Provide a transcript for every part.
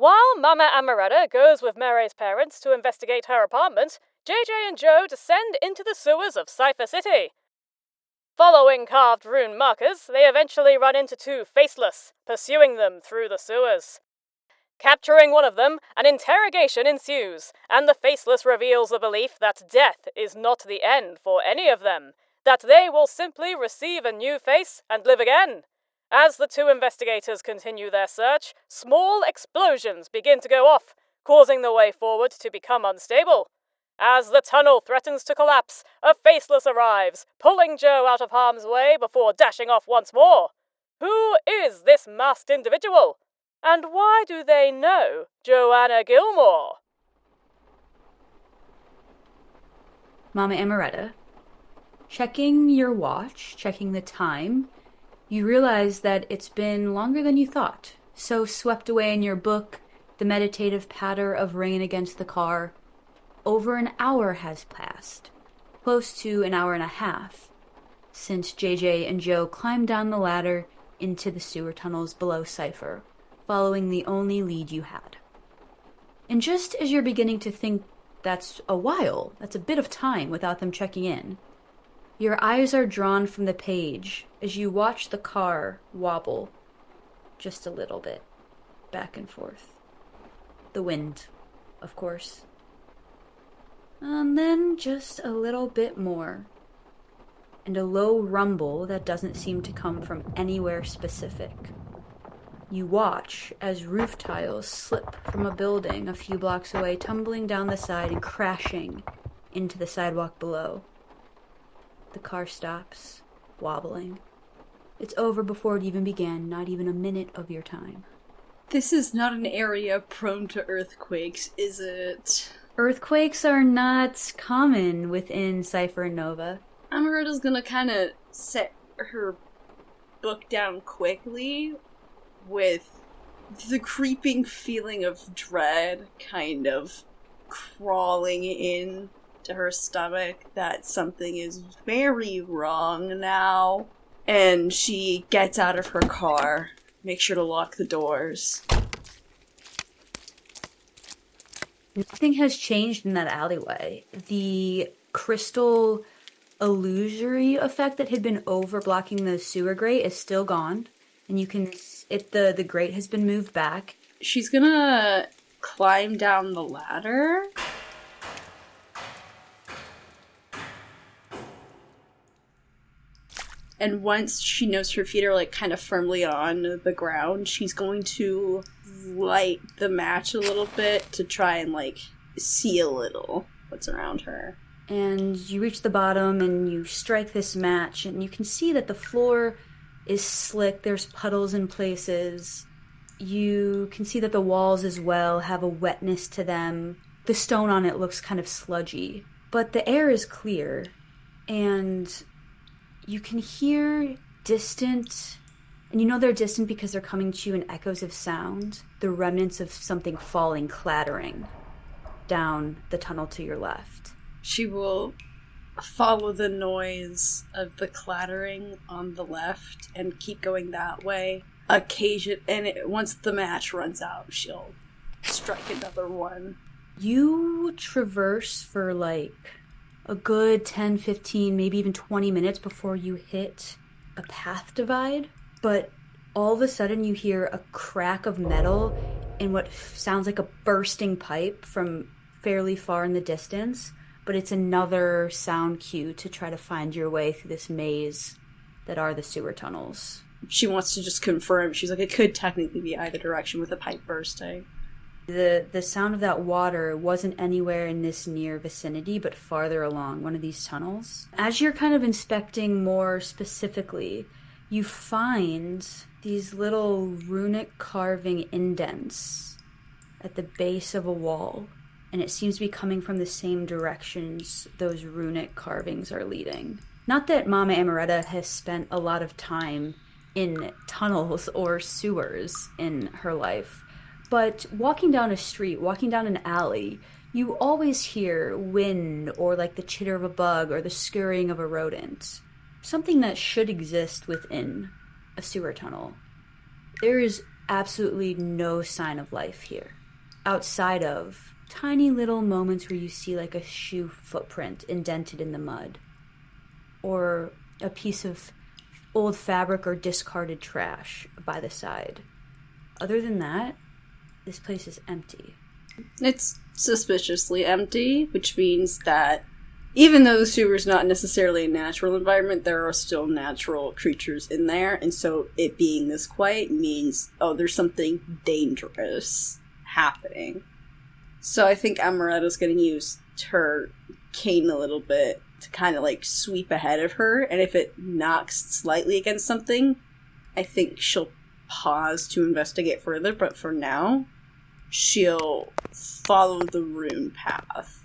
While Mama Amoretta goes with Mary's parents to investigate her apartment, JJ and Joe descend into the sewers of Cypher City. Following carved rune markers, they eventually run into two Faceless, pursuing them through the sewers. Capturing one of them, an interrogation ensues, and the Faceless reveals the belief that death is not the end for any of them, that they will simply receive a new face and live again. As the two investigators continue their search, small explosions begin to go off, causing the way forward to become unstable. As the tunnel threatens to collapse, a Faceless arrives, pulling Joe out of harm's way before dashing off once more. Who is this masked individual? And why do they know Joanna Gilmore? Mama Amoretta, checking your watch, checking the time, you realize that it's been longer than you thought. So swept away in your book, the meditative patter of rain against the car, over an hour has passed, close to an hour and a half, since JJ and Joe climbed down the ladder into the sewer tunnels below Cypher, following the only lead you had. And just as you're beginning to think that's a while, that's a bit of time without them checking in, your eyes are drawn from the page as you watch the car wobble just a little bit, back and forth. The wind, of course. And then just a little bit more, and a low rumble that doesn't seem to come from anywhere specific. You watch as roof tiles slip from a building a few blocks away, tumbling down the side and crashing into the sidewalk below. The car stops, wobbling. It's over before it even began, not even a minute of your time. This is not an area prone to earthquakes, is it? Earthquakes are not common within Cypher and Nova. Amoretta's gonna kind of set her book down quickly with the creeping feeling of dread kind of crawling in to her stomach that something is very wrong now. And she gets out of her car, makes sure to lock the doors. Nothing has changed in that alleyway. The crystal illusory effect that had been over-blocking the sewer grate is still gone. And you can... the grate has been moved back. She's gonna climb down the ladder. And once she knows her feet are, like, kind of firmly on the ground, she's going to light the match a little bit to try and, like, see a little what's around her. And you reach the bottom and you strike this match, and you can see that the floor is slick. There's puddles in places. You can see that the walls as well have a wetness to them. The stone on it looks kind of sludgy. But the air is clear, and you can hear distant, and you know they're distant because they're coming to you in echoes of sound, the remnants of something falling, clattering down the tunnel to your left. She will follow the noise of the clattering on the left and keep going that way. Once the match runs out, she'll strike another one. You traverse for like a good 10, 15, maybe even 20 minutes before you hit a path divide, but all of a sudden you hear a crack of metal in what sounds like a bursting pipe from fairly far in the distance, but it's another sound cue to try to find your way through this maze that are the sewer tunnels. She wants to just confirm. She's like, it could technically be either direction with a pipe bursting. The sound of that water wasn't anywhere in this near vicinity, but farther along one of these tunnels. As you're kind of inspecting more specifically, you find these little runic carving indents at the base of a wall, and it seems to be coming from the same directions those runic carvings are leading. Not that Mama Amoretta has spent a lot of time in tunnels or sewers in her life, but walking down a street, walking down an alley, you always hear wind or like the chitter of a bug or the scurrying of a rodent. Something that should exist within a sewer tunnel. There is absolutely no sign of life here. Outside of tiny little moments where you see like a shoe footprint indented in the mud. Or a piece of old fabric or discarded trash by the side. Other than that, this place is empty. It's suspiciously empty, which means that even though the sewer is not necessarily a natural environment, there are still natural creatures in there, and so it being this quiet means, oh, there's something dangerous happening. So I think Amoretta's going to use her cane a little bit to kind of like sweep ahead of her, and if it knocks slightly against something, I think she'll pause to investigate further, but for now, she'll follow the rune path.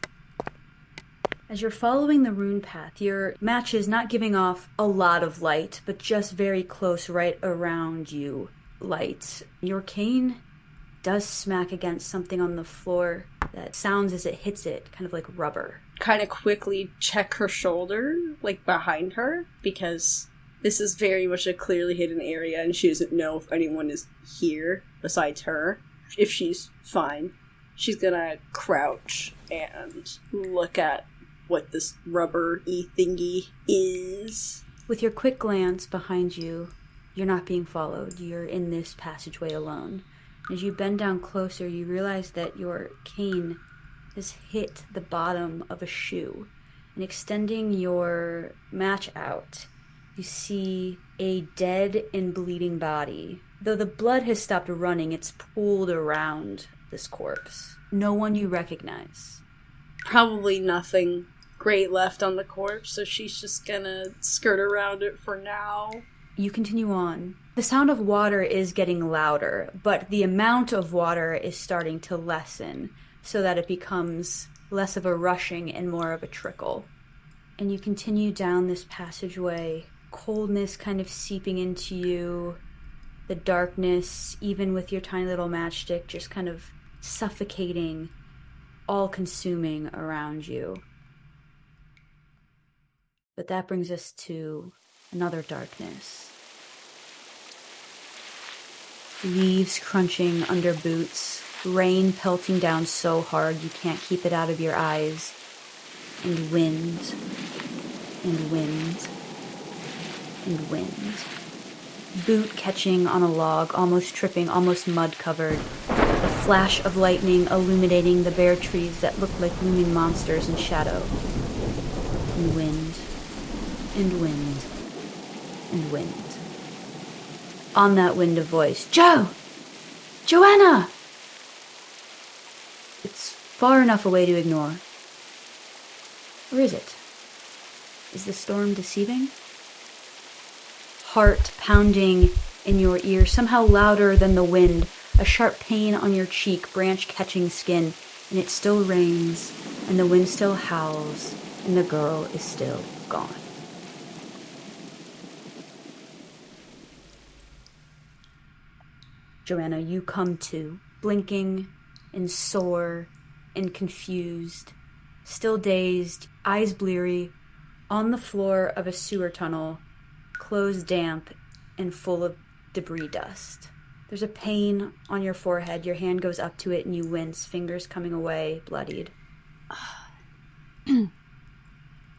As you're following the rune path, your match is not giving off a lot of light, but just very close right around you light. Your cane does smack against something on the floor that sounds as it hits it, kind of like rubber. Kind of quickly check her shoulder, like behind her, because this is very much a clearly hidden area and she doesn't know if anyone is here besides her. If she's fine, she's gonna crouch and look at what this rubber-y thingy is. With your quick glance behind you, you're not being followed. You're in this passageway alone. As you bend down closer, you realize that your cane has hit the bottom of a shoe. And extending your match out, you see a dead and bleeding body. Though the blood has stopped running, it's pooled around this corpse. No one you recognize. Probably nothing great left on the corpse, so she's just gonna skirt around it for now. You continue on. The sound of water is getting louder, but the amount of water is starting to lessen so that it becomes less of a rushing and more of a trickle. And you continue down this passageway, coldness kind of seeping into you, the darkness, even with your tiny little matchstick, just kind of suffocating, all-consuming around you. But that brings us to another darkness. Leaves crunching under boots, rain pelting down so hard you can't keep it out of your eyes, and wind, and wind, and wind. Boot catching on a log, almost tripping, almost mud-covered. A flash of lightning illuminating the bare trees that look like looming monsters in shadow. And wind, and wind, and wind. On that wind, a voice. Joe! Joanna! It's far enough away to ignore. Or is it? Is the storm deceiving? Heart pounding in your ear, somehow louder than the wind, a sharp pain on your cheek, branch catching skin, and it still rains, and the wind still howls, and the girl is still gone. Joanna, you come to, blinking and sore and confused, still dazed, eyes bleary, on the floor of a sewer tunnel, clothes damp and full of debris dust. There's a pain on your forehead. Your hand goes up to it and you wince, fingers coming away, bloodied.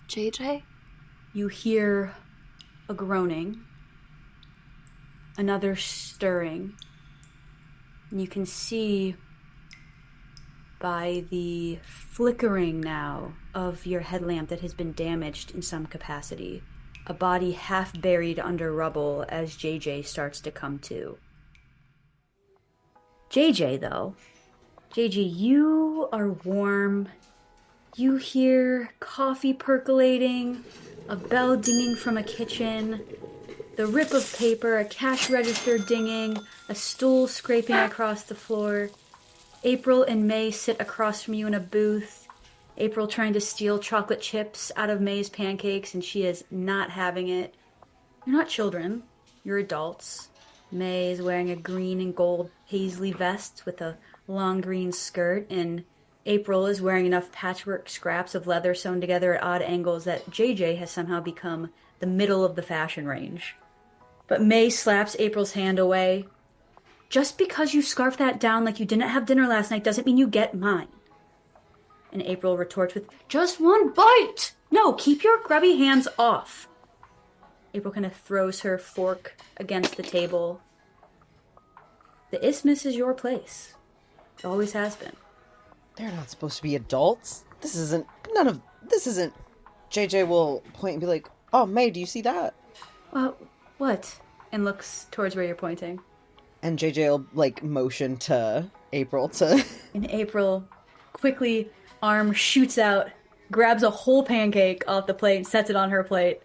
JJ? You hear a groaning, another stirring, and you can see by the flickering now of your headlamp that has been damaged in some capacity, a body half buried under rubble as JJ starts to come to. JJ, though. JJ, you are warm. You hear coffee percolating, a bell dinging from a kitchen, the rip of paper, a cash register dinging, a stool scraping across the floor. April and May sit across from you in a booth. April trying to steal chocolate chips out of May's pancakes, and she is not having it. You're not children. You're adults. May is wearing a green and gold paisley vest with a long green skirt, and April is wearing enough patchwork scraps of leather sewn together at odd angles that JJ has somehow become the middle of the fashion range. But May slaps April's hand away. Just because you scarf that down like you didn't have dinner last night doesn't mean you get mine. And April retorts with, just one bite! No, keep your grubby hands off. April kind of throws her fork against the table. The isthmus is your place. It always has been. They're not supposed to be adults. This isn't... JJ will point and be like, oh, May, do you see that? What? And looks towards where you're pointing. And JJ will, like, motion to April to... And April quickly, arm shoots out, grabs a whole pancake off the plate, and sets it on her plate.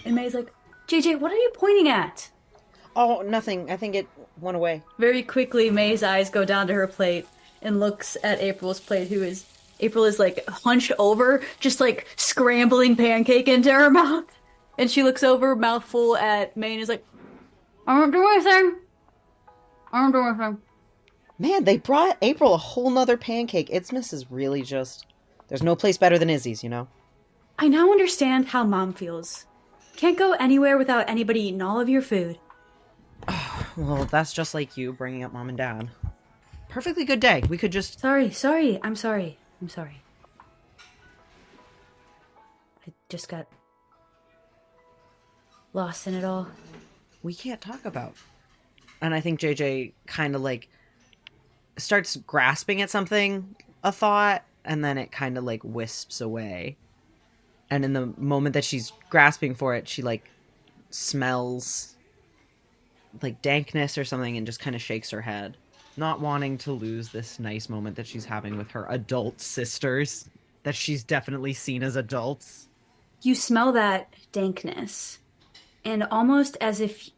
And May's like, JJ, what are you pointing at? Oh, nothing. I think it went away. Very quickly, May's eyes go down to her plate and looks at April's plate, April is, like, hunched over, just, like, scrambling pancake into her mouth. And she looks over, mouth full, at May and is like, I don't do anything. Man, they brought April a whole nother pancake. Isthmus is really just... There's no place better than Izzy's, you know? I now understand how Mom feels. Can't go anywhere without anybody eating all of your food. Well, that's just like you bringing up Mom and Dad. Perfectly good day. We could just... I'm sorry. I just got lost in it all. We can't talk about. And I think JJ kind of, like, starts grasping at something, a thought, and then it kind of, like, wisps away. And in the moment that she's grasping for it, she, like, smells, like, dankness or something and just kind of shakes her head. Not wanting to lose this nice moment that she's having with her adult sisters, that she's definitely seen as adults. You smell that dankness. And almost as if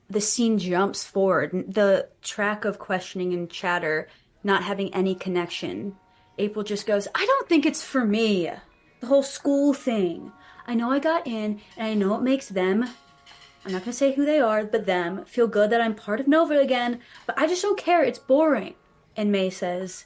the scene jumps forward, the track of questioning and chatter not having any connection. April just goes, I don't think it's for me. The whole school thing. I know I got in, and I know it makes them, I'm not going to say who they are, but them, feel good that I'm part of Nova again, but I just don't care. It's boring. And May says,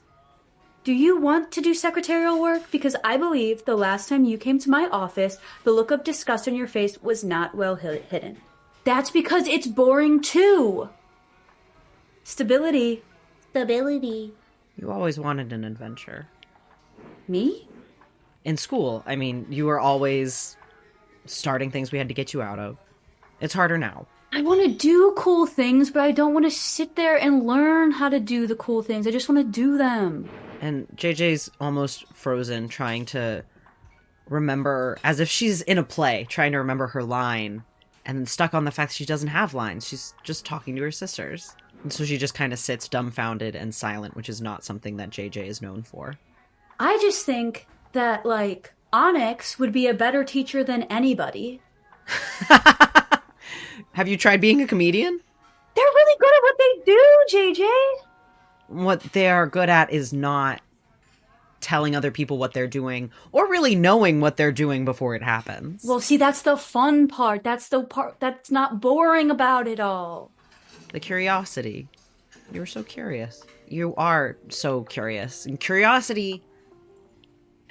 do you want to do secretarial work? Because I believe the last time you came to my office, the look of disgust on your face was not well hidden. That's because it's boring too. Stability. You always wanted an adventure. Me? In school, I mean, you were always starting things we had to get you out of. It's harder now. I want to do cool things, but I don't want to sit there and learn how to do the cool things. I just want to do them. And JJ's almost frozen, trying to remember, as if she's in a play, trying to remember her line, and stuck on the fact that she doesn't have lines. She's just talking to her sisters. And so she just kind of sits dumbfounded and silent, which is not something that JJ is known for. I just think that, like, Onyx would be a better teacher than anybody. Have you tried being a comedian? They're really good at what they do, JJ. What they are good at is not telling other people what they're doing, or really knowing what they're doing before it happens. Well, see, that's the fun part. That's the part that's not boring about it all. The curiosity. You were so curious. You are so curious. And curiosity...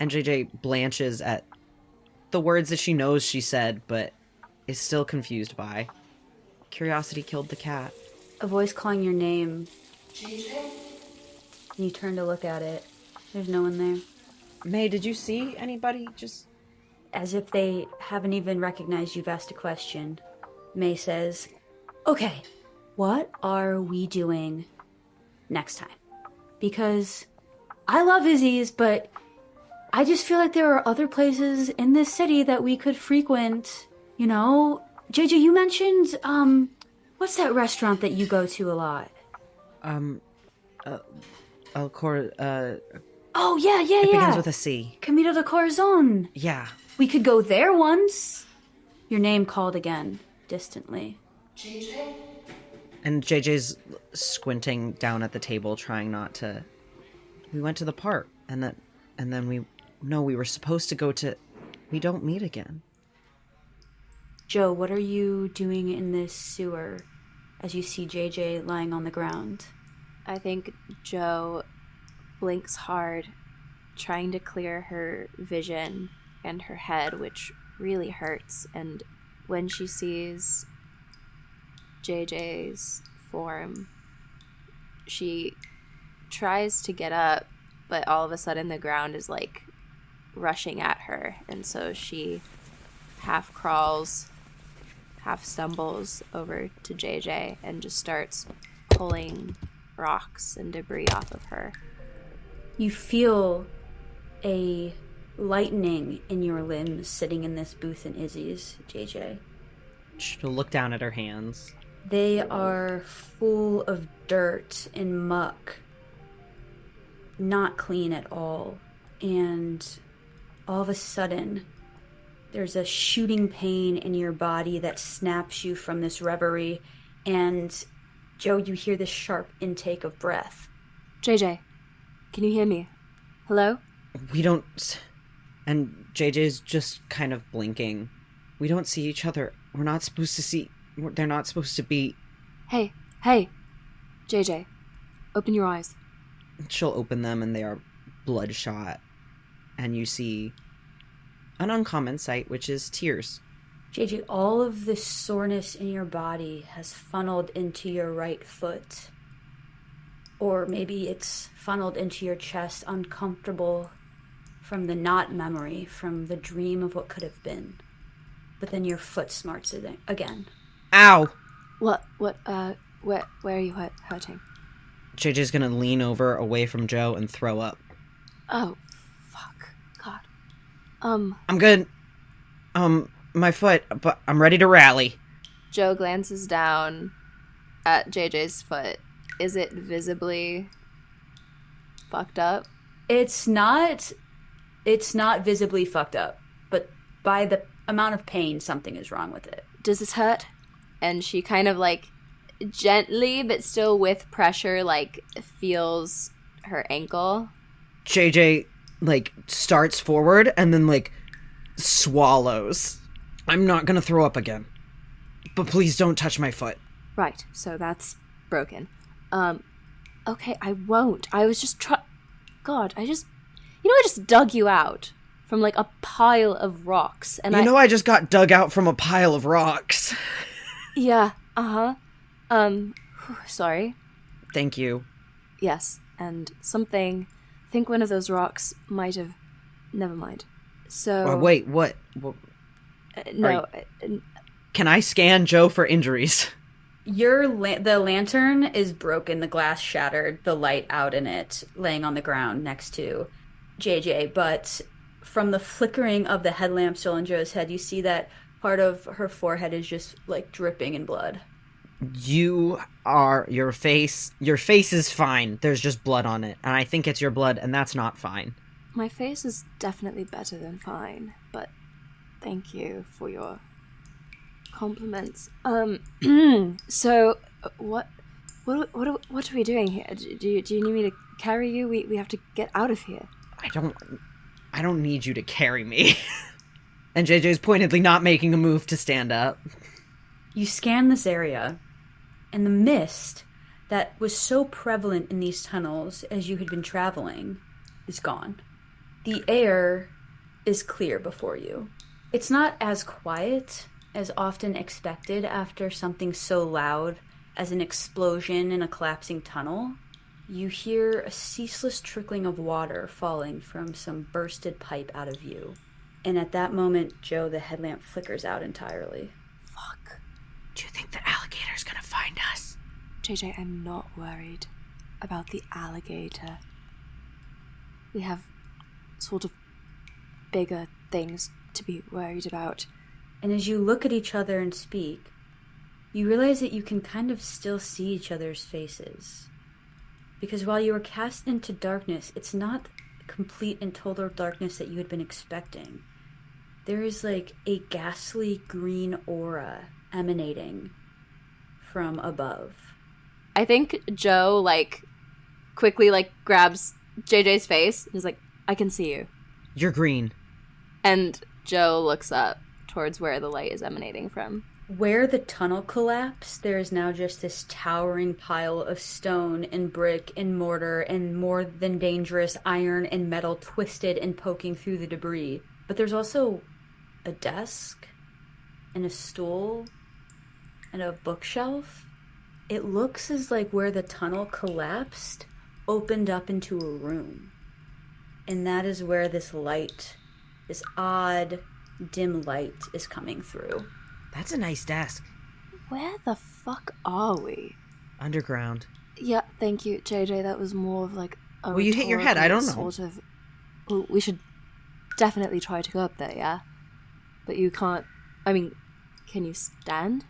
And JJ blanches at the words that she knows she said, but is still confused by. Curiosity killed the cat. A voice calling your name. JJ? And you turn to look at it. There's no one there. May, did you see anybody just... As if they haven't even recognized you've asked a question. May says, okay, what are we doing next time? Because I love Izzy's, but I just feel like there are other places in this city that we could frequent. You know, JJ, you mentioned, what's that restaurant that you go to a lot? Oh, yeah. It begins with a C. Camino de Corazon. Yeah. We could go there once. Your name called again, distantly. JJ? And JJ's squinting down at the table, trying not to... We went to the park, and then we were supposed to go to... We don't meet again. Joe, what are you doing in this sewer as you see JJ lying on the ground? I think Joe blinks hard, trying to clear her vision and her head, which really hurts. And when she sees JJ's form she tries to get up, but all of a sudden the ground is like rushing at her, and so she half crawls, half stumbles over to JJ and just starts pulling rocks and debris off of her. You feel a lightening in your limbs sitting in this booth in Izzy's, JJ. She'll look down at her hands. They are full of dirt and muck. Not clean at all. And all of a sudden, there's a shooting pain in your body that snaps you from this reverie. And, Joe, you hear this sharp intake of breath. JJ, can you hear me? Hello? We don't... And JJ's just kind of blinking. We don't see each other. We're not supposed to see... They're not supposed to be... Hey, JJ, open your eyes. She'll open them and they are bloodshot. And you see an uncommon sight, which is tears. JJ, all of this soreness in your body has funneled into your right foot. Or maybe it's funneled into your chest, uncomfortable from the not memory, from the dream of what could have been. But then your foot smarts it again. Ow! Where are you hurting? JJ's gonna lean over away from Joe and throw up. Oh, fuck. God. I'm good. My foot, but I'm ready to rally. Joe glances down at JJ's foot. Is it visibly fucked up? It's not visibly fucked up, but by the amount of pain, something is wrong with it. Does this hurt? And she kind of like gently, but still with pressure, like feels her ankle. JJ, like, starts forward and then, like, swallows. I'm not gonna throw up again. But please don't touch my foot. Right, so that's broken. Okay, I won't. I was just God, I just dug you out from, like, a pile of rocks. And I just got dug out from a pile of rocks. Yeah, sorry. Thank you. Yes, and I think one of those rocks might have... Never mind. So... wait, what? No. Can I scan Joe for injuries? The lantern is broken, the glass shattered, the light out in it, laying on the ground next to JJ, but from the flickering of the headlamp still on Joe's head, you see that part of her forehead is just, like, dripping in blood. Your face is fine. There's just blood on it, and I think it's your blood, and that's not fine. My face is definitely better than fine, but thank you for your compliments. So what are we doing here? Do you need me to carry you? We have to get out of here. I don't need you to carry me. And JJ's pointedly not making a move to stand up. You scan this area, and the mist that was so prevalent in these tunnels as you had been traveling is gone. The air is clear before you. It's not as quiet as often expected after something so loud as an explosion in a collapsing tunnel. You hear a ceaseless trickling of water falling from some bursted pipe out of view. And at that moment, Joe, the headlamp flickers out entirely. Fuck. Do you think the alligator's gonna find us? JJ, I'm not worried about the alligator. We have sort of bigger things to be worried about. And as you look at each other and speak, you realize that you can kind of still see each other's faces. Because while you were cast into darkness, it's not complete and total darkness that you had been expecting. There is like a ghastly green aura emanating from above. I think Joe, like, quickly, like, grabs JJ's face and is like, I can see you. You're green. And Joe looks up towards where the light is emanating from. Where the tunnel collapsed, there is now just this towering pile of stone and brick and mortar and more than dangerous iron and metal twisted and poking through the debris. But there's also a desk and a stool and a bookshelf It looks as like where the tunnel collapsed opened up into a room. And that is where this light, this odd, dim light, is coming through. That's a nice desk. Where the fuck are we? Underground. Yeah, thank you, JJ. That was more of like a Well, you hit your head. I don't know. Sort of. Well, we should definitely try to go up there, yeah? But you can't. I mean, can you stand?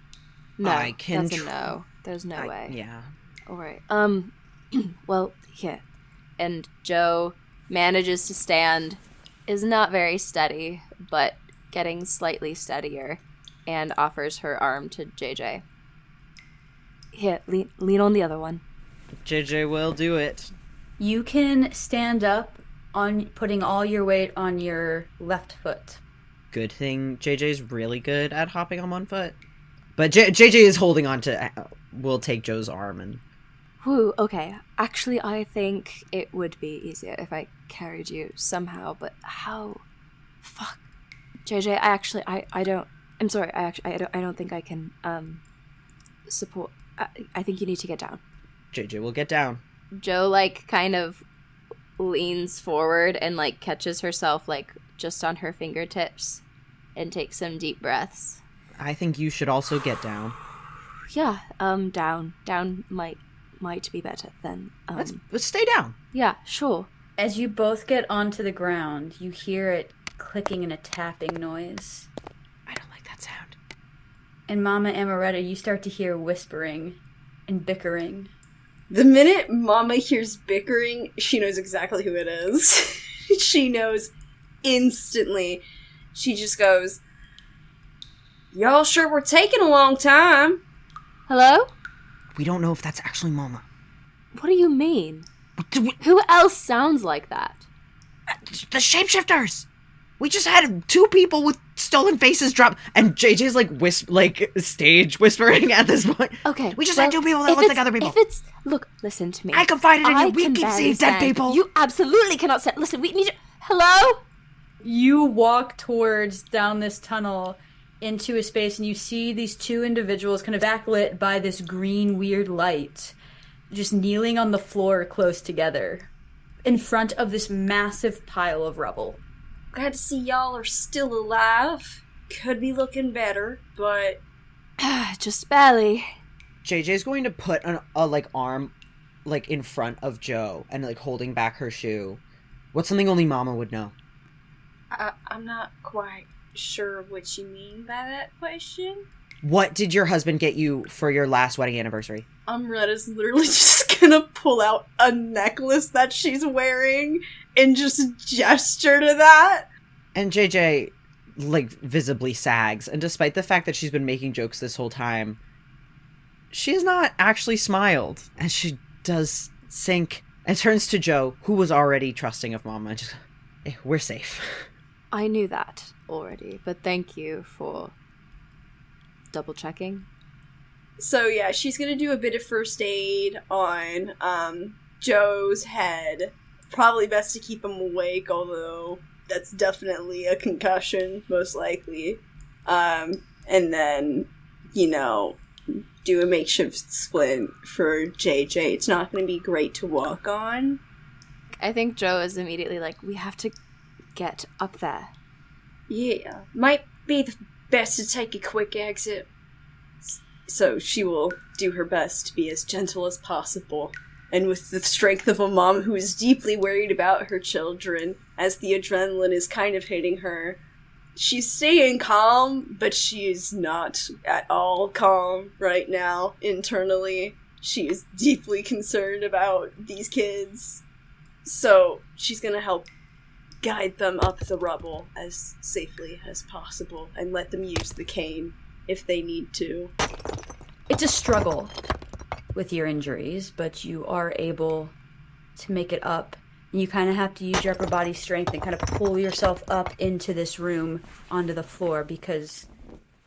No, I can that's a no. There's no way. Yeah. All right. Well, here. And Joe manages to stand, is not very steady, but getting slightly steadier, and offers her arm to JJ. Here, lean on the other one. JJ will do it. You can stand up on putting all your weight on your left foot. Good thing JJ's really good at hopping on one foot. But JJ is holding on to... We'll take Joe's arm and... Whew, okay. Actually, I think it would be easier if I carried you somehow, but how? Fuck. JJ, I don't... I'm sorry, I don't think I can, support... I think you need to get down. JJ will get down. Joe, like, kind of leans forward and, like, catches herself, like, just on her fingertips and takes some deep breaths. I think you should also get down. Yeah, down. Down might be better than, Let's stay down. Yeah, sure. As you both get onto the ground, you hear it clicking and a tapping noise. I don't like that sound. And Mama Amoretta, you start to hear whispering and bickering. The minute Mama hears bickering, she knows exactly who it is. She knows instantly. She just goes, "Y'all sure we're taking a long time." Hello? We don't know if that's actually Mama. What do you mean? Who else sounds like that? The shapeshifters! We just had 2 people with stolen faces drop, and JJ's like stage whispering at this point. Okay. We just had 2 people that look like other people. Look, listen to me. I confided in you. We can can barely save dead stand. people. You absolutely cannot stand. Listen, we need to... Hello? You walk towards down this tunnel into a space, and you see these 2 individuals kind of backlit by this green weird light, just kneeling on the floor close together in front of this massive pile of rubble. Glad to see y'all are still alive. Could be looking better, but... Just barely. JJ's going to put an arm in front of Joe and holding back her shoe. What's something only Mama would know? I'm not quite sure what you mean by that question. What did your husband get you for your last wedding anniversary? Amretta's literally just gonna pull out a necklace that she's wearing and just gesture to that. And JJ, visibly sags, and despite the fact that she's been making jokes this whole time, she has not actually smiled, and she does sink, and turns to Joe, who was already trusting of Mama, and just, we're safe. I knew that already, but thank you for double checking. So yeah, she's gonna do a bit of first aid on Joe's head. Probably best to keep him awake, although that's definitely a concussion, most likely. And then, do a makeshift splint for JJ. It's not gonna be great to walk on. I think Joe is immediately like, we have to get up there. Yeah, might be the best to take a quick exit. So she will do her best to be as gentle as possible. And with the strength of a mom who is deeply worried about her children, as the adrenaline is kind of hitting her, she's staying calm, but she is not at all calm right now internally. She is deeply concerned about these kids. So she's gonna help guide them up the rubble as safely as possible and let them use the cane if they need to. It's a struggle with your injuries, but you are able to make it up. And you kind of have to use your upper body strength and kind of pull yourself up into this room onto the floor, because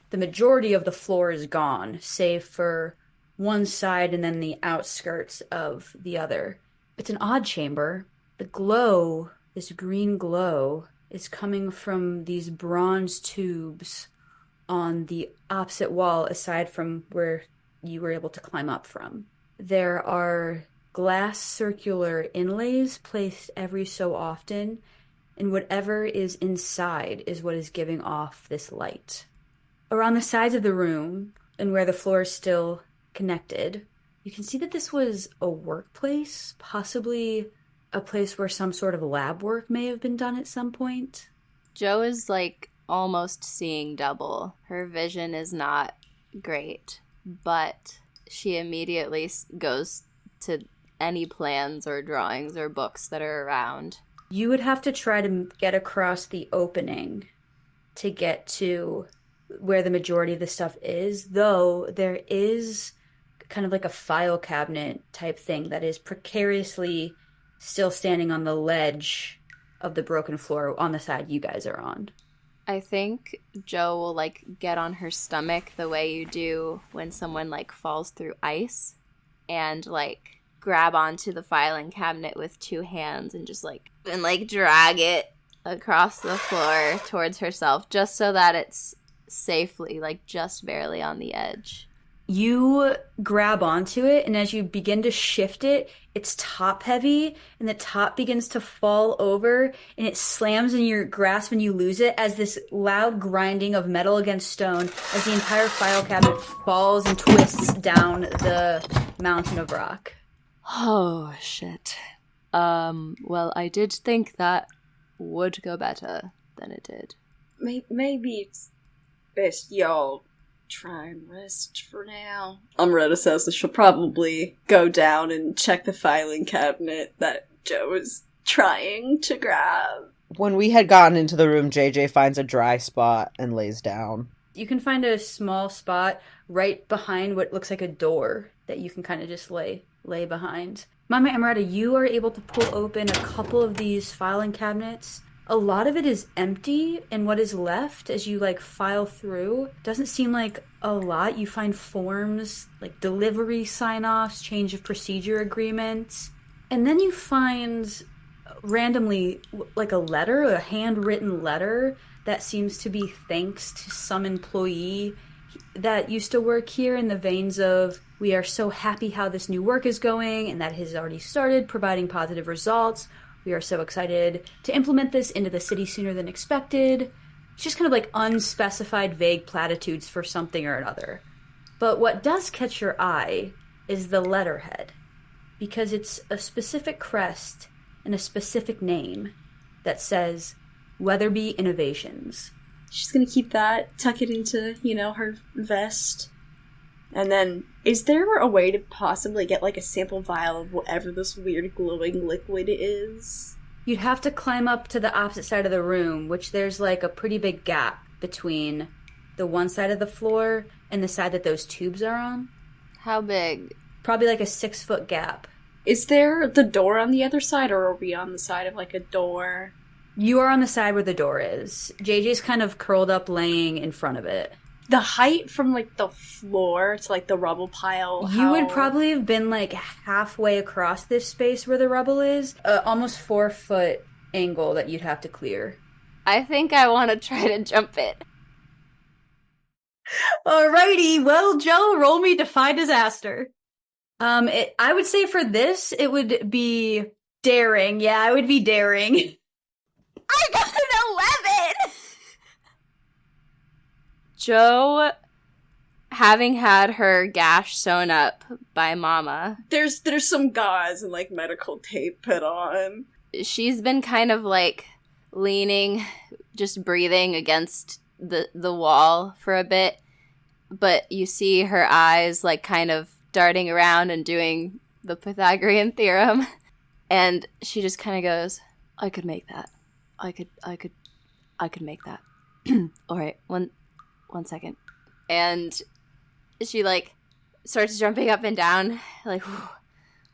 the majority of the floor is gone, save for one side and then the outskirts of the other. It's an odd chamber. The glow, this green glow, is coming from these bronze tubes on the opposite wall, aside from where you were able to climb up from. There are glass circular inlays placed every so often, and whatever is inside is what is giving off this light. Around the sides of the room, and where the floor is still connected, you can see that this was a workplace, possibly a place where some sort of lab work may have been done at some point. Jo is like almost seeing double. Her vision is not great, but she immediately goes to any plans or drawings or books that are around. You would have to try to get across the opening to get to where the majority of the stuff is, though there is kind of like a file cabinet type thing that is precariously still standing on the ledge of the broken floor on the side you guys are on. I think Jo will like get on her stomach the way you do when someone like falls through ice and like grab onto the filing cabinet with two hands and just like drag it across the floor towards herself just so that it's safely like just barely on the edge. You grab onto it, and as you begin to shift it, it's top heavy, and the top begins to fall over, and it slams in your grasp, and you lose it as this loud grinding of metal against stone as the entire file cabinet falls and twists down the mountain of rock. Oh, shit. Well, I did think that would go better than it did. Maybe it's best y'all try and rest for now. Amoretta says that she'll probably go down and check the filing cabinet that Jo is trying to grab. When we had gotten into the room, JJ finds a dry spot and lays down. You can find a small spot right behind what looks like a door that you can kind of just lay behind. Mama Amoretta, you are able to pull open a couple of these filing cabinets. A lot of it is empty, and what is left as you like file through doesn't seem like a lot. You find forms like delivery sign-offs, change of procedure agreements, and then you find randomly like a letter, a handwritten letter that seems to be thanks to some employee that used to work here, in the veins of, "We are so happy how this new work is going and that it has already started providing positive results. We are so excited to implement this into the city sooner than expected." It's just kind of like unspecified vague platitudes for something or another. But what does catch your eye is the letterhead, because it's a specific crest and a specific name that says Weatherby Innovations. She's gonna keep that, tuck it into, her vest. And then, is there a way to possibly get, like, a sample vial of whatever this weird glowing liquid is? You'd have to climb up to the opposite side of the room, which there's, like, a pretty big gap between the one side of the floor and the side that those tubes are on. How big? Probably, like, a 6-foot gap. Is there the door on the other side, or are we on the side of, like, a door? You are on the side where the door is. JJ's kind of curled up, laying in front of it. The height from, like, the floor to, like, the rubble pile. You would probably have been, like, halfway across this space where the rubble is. Almost 4-foot angle that you'd have to clear. I think I want to try to jump it. Alrighty, well, Jo, roll me Defy Disaster. I would say for this, it would be daring. Yeah, it would be daring. I got an 11! Jo, having had her gash sewn up by Mama, There's some gauze and, like, medical tape put on. she's been kind of, like, leaning, just breathing against the wall for a bit, but you see her eyes, like, kind of darting around and doing the Pythagorean theorem, and she just kind of goes, I could make that. I could make that. All right, one second. And she, like, starts jumping up and down, like, whew,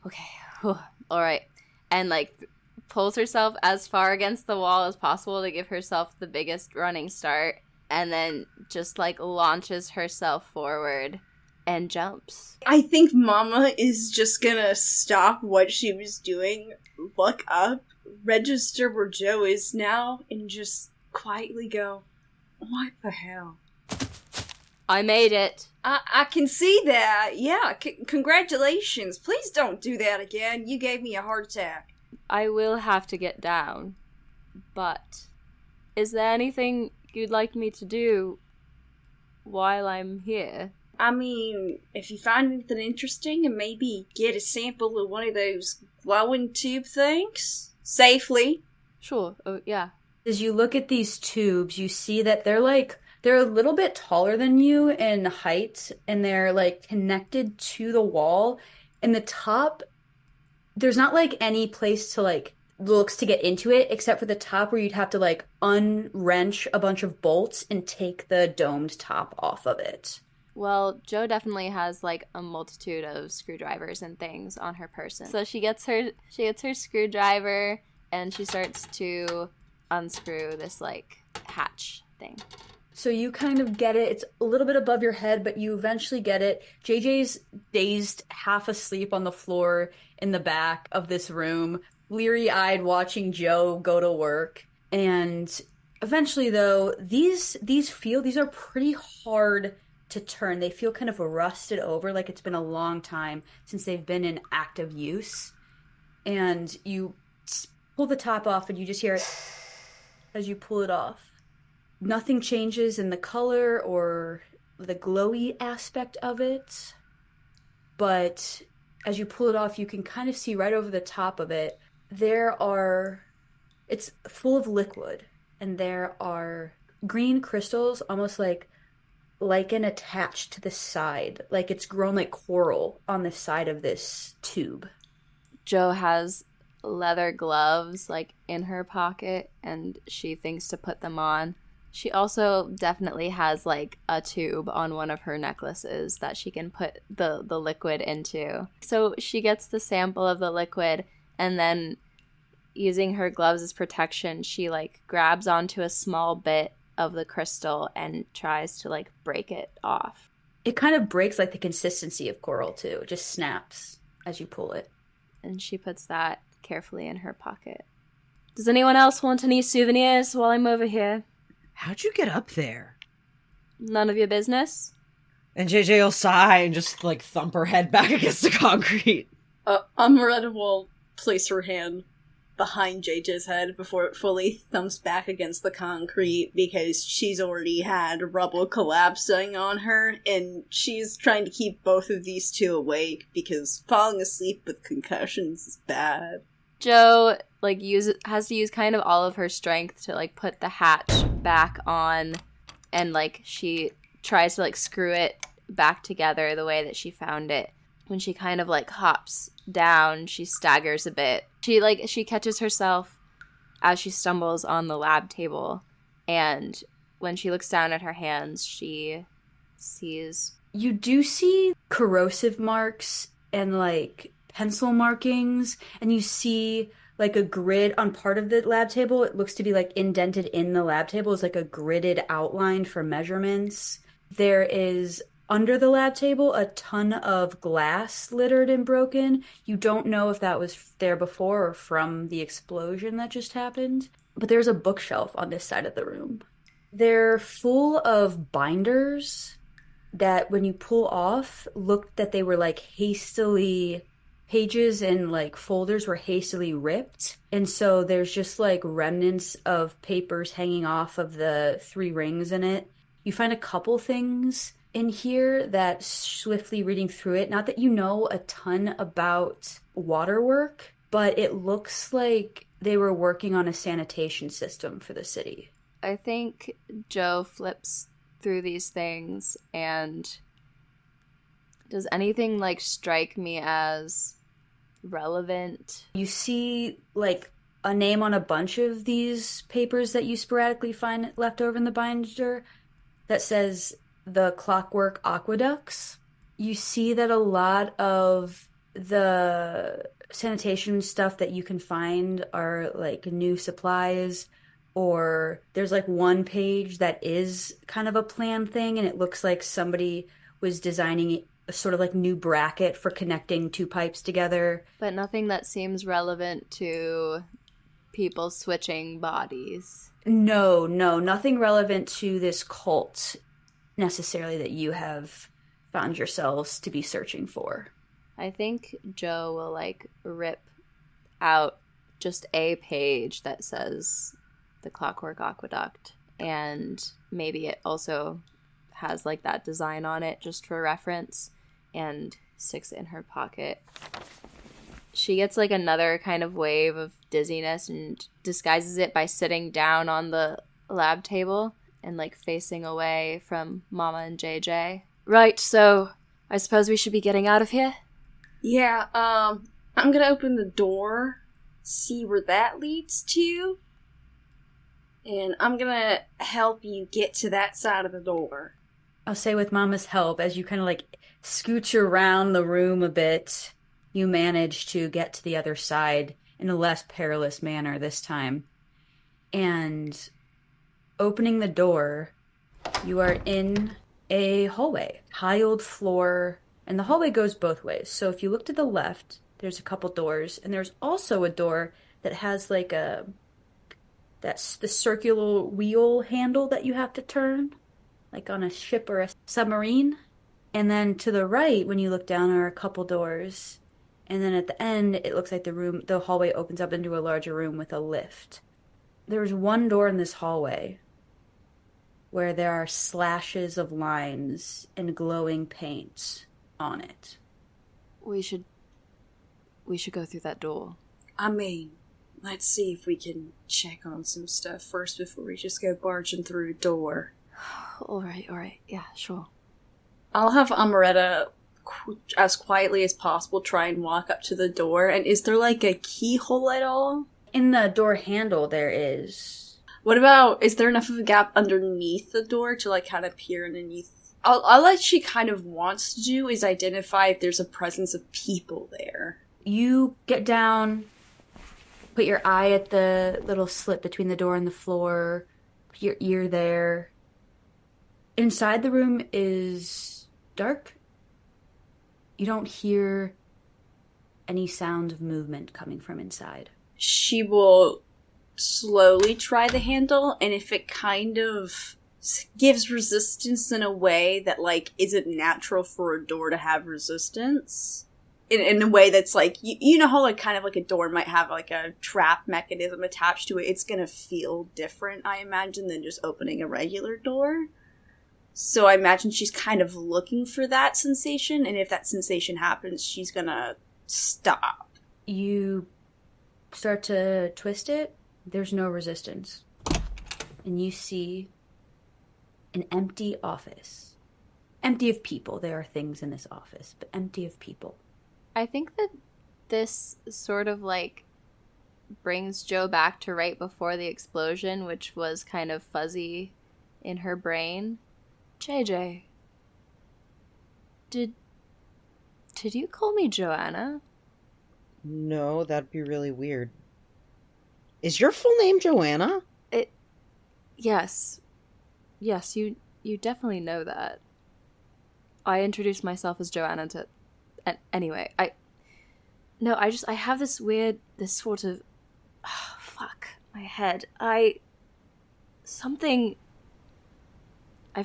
okay, whew, all right. And, like, pulls herself as far against the wall as possible to give herself the biggest running start. And then just, like, launches herself forward and jumps. I think Mama is just gonna stop what she was doing, look up, register where Jo is now, and just quietly go, what the hell? I made it. I can see that. Yeah, congratulations. Please don't do that again. You gave me a heart attack. I will have to get down. But is there anything you'd like me to do while I'm here? I mean, if you find anything interesting and maybe get a sample of one of those glowing tube things safely. Sure. Oh, yeah. As you look at these tubes, you see that they're a little bit taller than you in height, and they're like connected to the wall. In the top, there's not like any place to like looks to get into it except for the top where you'd have to like unwrench a bunch of bolts and take the domed top off of it. Well, Jo definitely has like a multitude of screwdrivers and things on her person. So she gets her screwdriver and she starts to unscrew this like hatch thing. So you kind of get it. It's a little bit above your head, but you eventually get it. JJ's dazed, half asleep on the floor in the back of this room, bleary-eyed watching Jo go to work. And eventually, though, these are pretty hard to turn. They feel kind of rusted over, like it's been a long time since they've been in active use. And you pull the top off, and you just hear it as you pull it off. Nothing changes in the color or the glowy aspect of it, but as you pull it off, you can kind of see right over the top of it, it's full of liquid, and there are green crystals, almost like lichen attached to the side, like it's grown like coral on the side of this tube. Jo has leather gloves like in her pocket, and she thinks to put them on. She also definitely has like a tube on one of her necklaces that she can put the liquid into. So she gets the sample of the liquid, and then using her gloves as protection, she like grabs onto a small bit of the crystal and tries to like break it off. It kind of breaks like the consistency of coral too. It just snaps as you pull it. And she puts that carefully in her pocket. Does anyone else want any souvenirs while I'm over here? How'd you get up there? None of your business? And JJ will sigh and just, like, thump her head back against the concrete. Amoretta will place her hand behind JJ's head before it fully thumps back against the concrete, because she's already had rubble collapsing on her, and she's trying to keep both of these two awake, because falling asleep with concussions is bad. Jo like has to use kind of all of her strength to like put the hatch back on, and like she tries to like screw it back together the way that she found it. When she kind of like hops down, she staggers a bit. She catches herself as she stumbles on the lab table, and when she looks down at her hands, she sees... You do see corrosive marks and like pencil markings, and you see like a grid on part of the lab table. It looks to be like indented in the lab table is like a gridded outline for measurements. There is under the lab table a ton of glass littered and broken. You don't know if that was there before or from the explosion that just happened, but there's a bookshelf on this side of the room. They're full of binders that when you pull off looked that they were like hastily... Pages and like folders were hastily ripped, and so there's just like remnants of papers hanging off of the 3 rings in it. You find a couple things in here that, swiftly reading through it, not that you know a ton about waterwork, but it looks like they were working on a sanitation system for the city. I think Jo flips through these things, and does anything like strike me as relevant? You see like a name on a bunch of these papers that you sporadically find left over in the binder that says the Clockwork Aqueducts. You see that a lot of the sanitation stuff that you can find are like new supplies, or there's like one page that is kind of a plan thing, and it looks like somebody was designing a sort of like new bracket for connecting 2 pipes together. But nothing that seems relevant to people switching bodies. No, nothing relevant to this cult. necessarily that you have found yourselves to be searching for. I think Joe will like rip out just a page that says the Clockwork Aqueduct, and maybe it also has like that design on it just for reference, and sticks it in her pocket. She gets like another kind of wave of dizziness and disguises it by sitting down on the lab table and like facing away from Mama and JJ. Right, so I suppose we should be getting out of here? Yeah, I'm gonna open the door, see where that leads to, and I'm gonna help you get to that side of the door. I'll say with Mama's help, as you kind of like scooch around the room a bit, you manage to get to the other side in a less perilous manner this time. And opening the door, you are in a hallway, tiled floor, and the hallway goes both ways. So if you look to the left, there's a couple doors, and there's also a door that has like that's the circular wheel handle that you have to turn, like on a ship or a submarine. And then to the right, when you look down, are a couple doors. And then at the end, it looks like the hallway opens up into a larger room with a lift. There's one door in this hallway where there are slashes of lines and glowing paint on it. We should go through that door. I mean, let's see if we can check on some stuff first before we just go barging through a door. All right. Yeah, sure. I'll have Amoretta, as quietly as possible, try and walk up to the door. And is there like a keyhole at all? In the door handle, there is. What about, is there enough of a gap underneath the door to like kind of peer underneath? All that she kind of wants to do is identify if there's a presence of people there. You get down, put your eye at the little slit between the door and the floor, put your ear there. Inside the room is dark. You don't hear any sound of movement coming from inside. She will slowly try the handle, and if it kind of gives resistance in a way that, like, isn't natural for a door to have resistance, in a way that's, like, you know how, like, kind of like a door might have, like, a trap mechanism attached to it, it's gonna feel different, I imagine, than just opening a regular door. So I imagine she's kind of looking for that sensation, and if that sensation happens, she's gonna stop. You start to twist it. There's no resistance. And you see an empty office. Empty of people. There are things in this office, but empty of people. I think that this sort of like brings Joe back to right before the explosion, which was kind of fuzzy in her brain. JJ, did you call me Joanna? No, that'd be really weird. Is your full name Joanna? Yes, you definitely know that. I introduced myself as Joanna to... Anyway, I have this sort of... Oh, fuck, my head. I've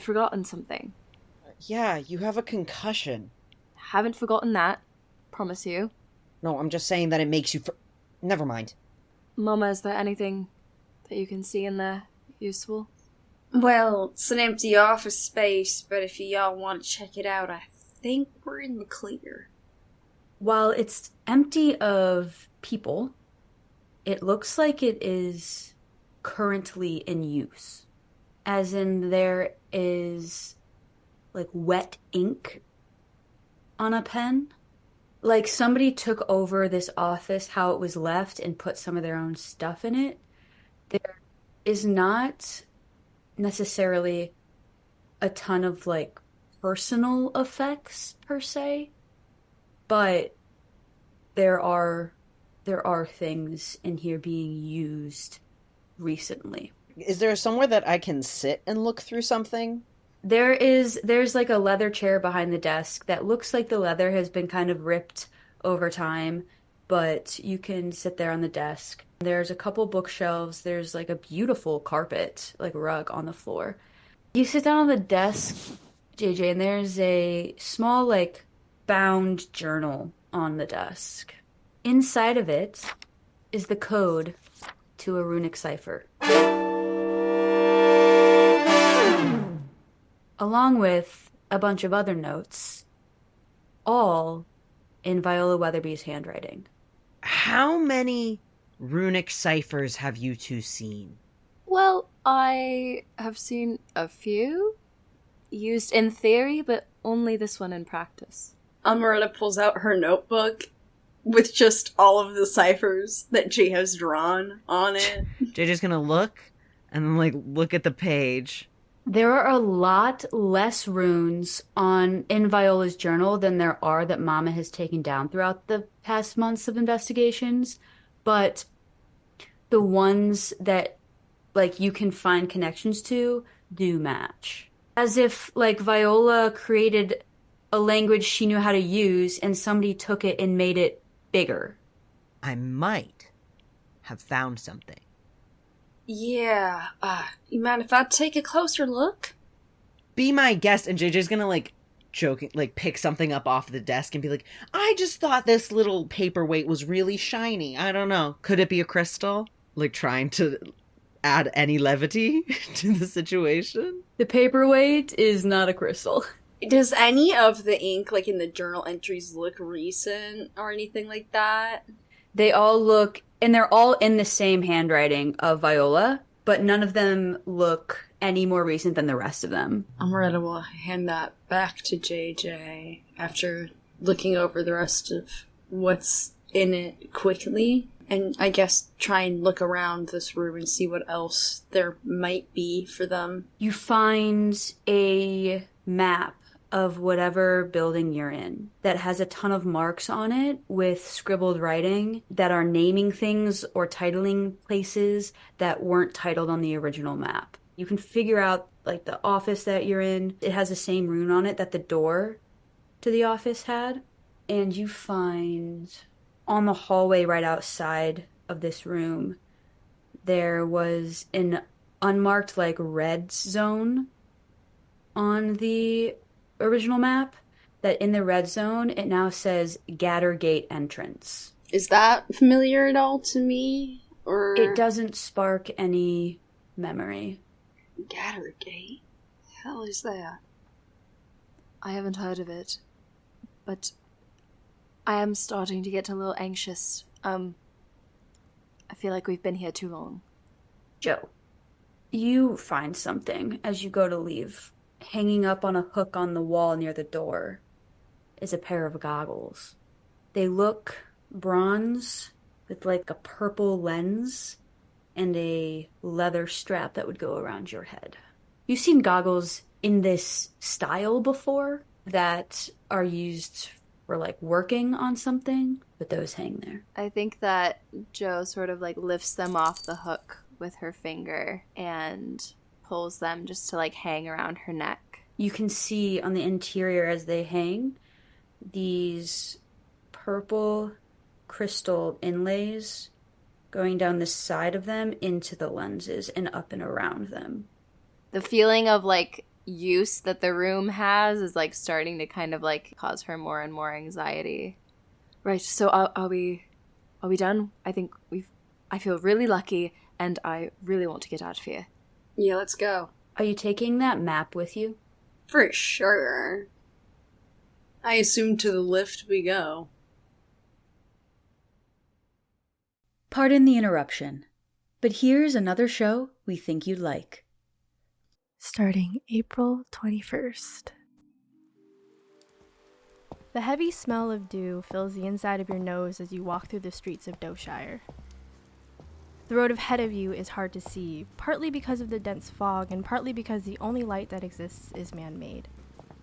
forgotten something. Yeah, you have a concussion. Haven't forgotten that. Promise you. No, I'm just saying that it makes you Never mind. Mama, is there anything that you can see in there useful? Well, it's an empty office space, but if y'all want to check it out, I think we're in the clear. While it's empty of people, it looks like it is currently in use. As in, there is like wet ink on a pen. Like somebody took over this office, how it was left, and put some of their own stuff in it. There is not necessarily a ton of like personal effects per se, but there are things in here being used recently. Is there somewhere that I can sit and look through something? There's like a leather chair behind the desk that looks like the leather has been kind of ripped over time, but you can sit there on the desk. There's a couple bookshelves. There's like a beautiful carpet, like rug on the floor. You sit down on the desk, JJ, and there's a small, like, bound journal on the desk. Inside of it is the code to a runic cipher, along with a bunch of other notes, all in Viola Weatherby's handwriting. How many runic ciphers have you two seen? Well, I have seen a few used in theory, but only this one in practice. Amoretta pulls out her notebook with just all of the ciphers that Jay has drawn on it. JJ's gonna look and then, like, look at the page. There are a lot less runes in Viola's journal than there are that Mama has taken down throughout the past months of investigations, but the ones that, like, you can find connections to do match. As if, like, Viola created a language she knew how to use and somebody took it and made it bigger. I might have found something. Yeah, you mind if I take a closer look? Be my guest. And JJ's gonna, like, joking, like, pick something up off the desk and be like, I just thought this little paperweight was really shiny. I don't know. Could it be a crystal? Like, trying to add any levity to the situation. The paperweight is not a crystal. Does any of the ink, like in the journal entries, look recent or anything like that? They all look, and they're all in the same handwriting of Viola, but none of them look any more recent than the rest of them. Amoretta will hand that back to JJ after looking over the rest of what's in it quickly. And I guess try and look around this room and see what else there might be for them. You find a map of whatever building you're in that has a ton of marks on it with scribbled writing that are naming things or titling places that weren't titled on the original map. You can figure out, like, the office that you're in. It has the same rune on it that the door to the office had. And you find on the hallway right outside of this room, there was an unmarked, like, red zone on the original map, that in the red zone it now says Gatter Gate entrance. Is that familiar at all to me? Or It doesn't spark any memory. Gatter Gate? Hell is that? I haven't heard of it, but I am starting to get a little anxious. I feel like we've been here too long. Joe, you find something as you go to leave. Hanging up on a hook on the wall near the door is a pair of goggles. They look bronze with, like, a purple lens and a leather strap that would go around your head. You've seen goggles in this style before that are used for, like, working on something, but those hang there. I think that Jo sort of, like, lifts them off the hook with her finger and pulls them just to, like, hang around her neck. You can see on the interior as they hang these purple crystal inlays going down the side of them into the lenses and up and around them. The feeling of, like, use that the room has is, like, starting to kind of, like, cause her more and more anxiety. Right, so are we done? I think I feel really lucky, and I really want to get out of here. Yeah, let's go. Are you taking that map with you? For sure. I assume to the lift we go. Pardon the interruption, but here's another show we think you'd like. Starting April 21st. The heavy smell of dew fills the inside of your nose as you walk through the streets of Doughshire. The road ahead of you is hard to see, partly because of the dense fog and partly because the only light that exists is man-made.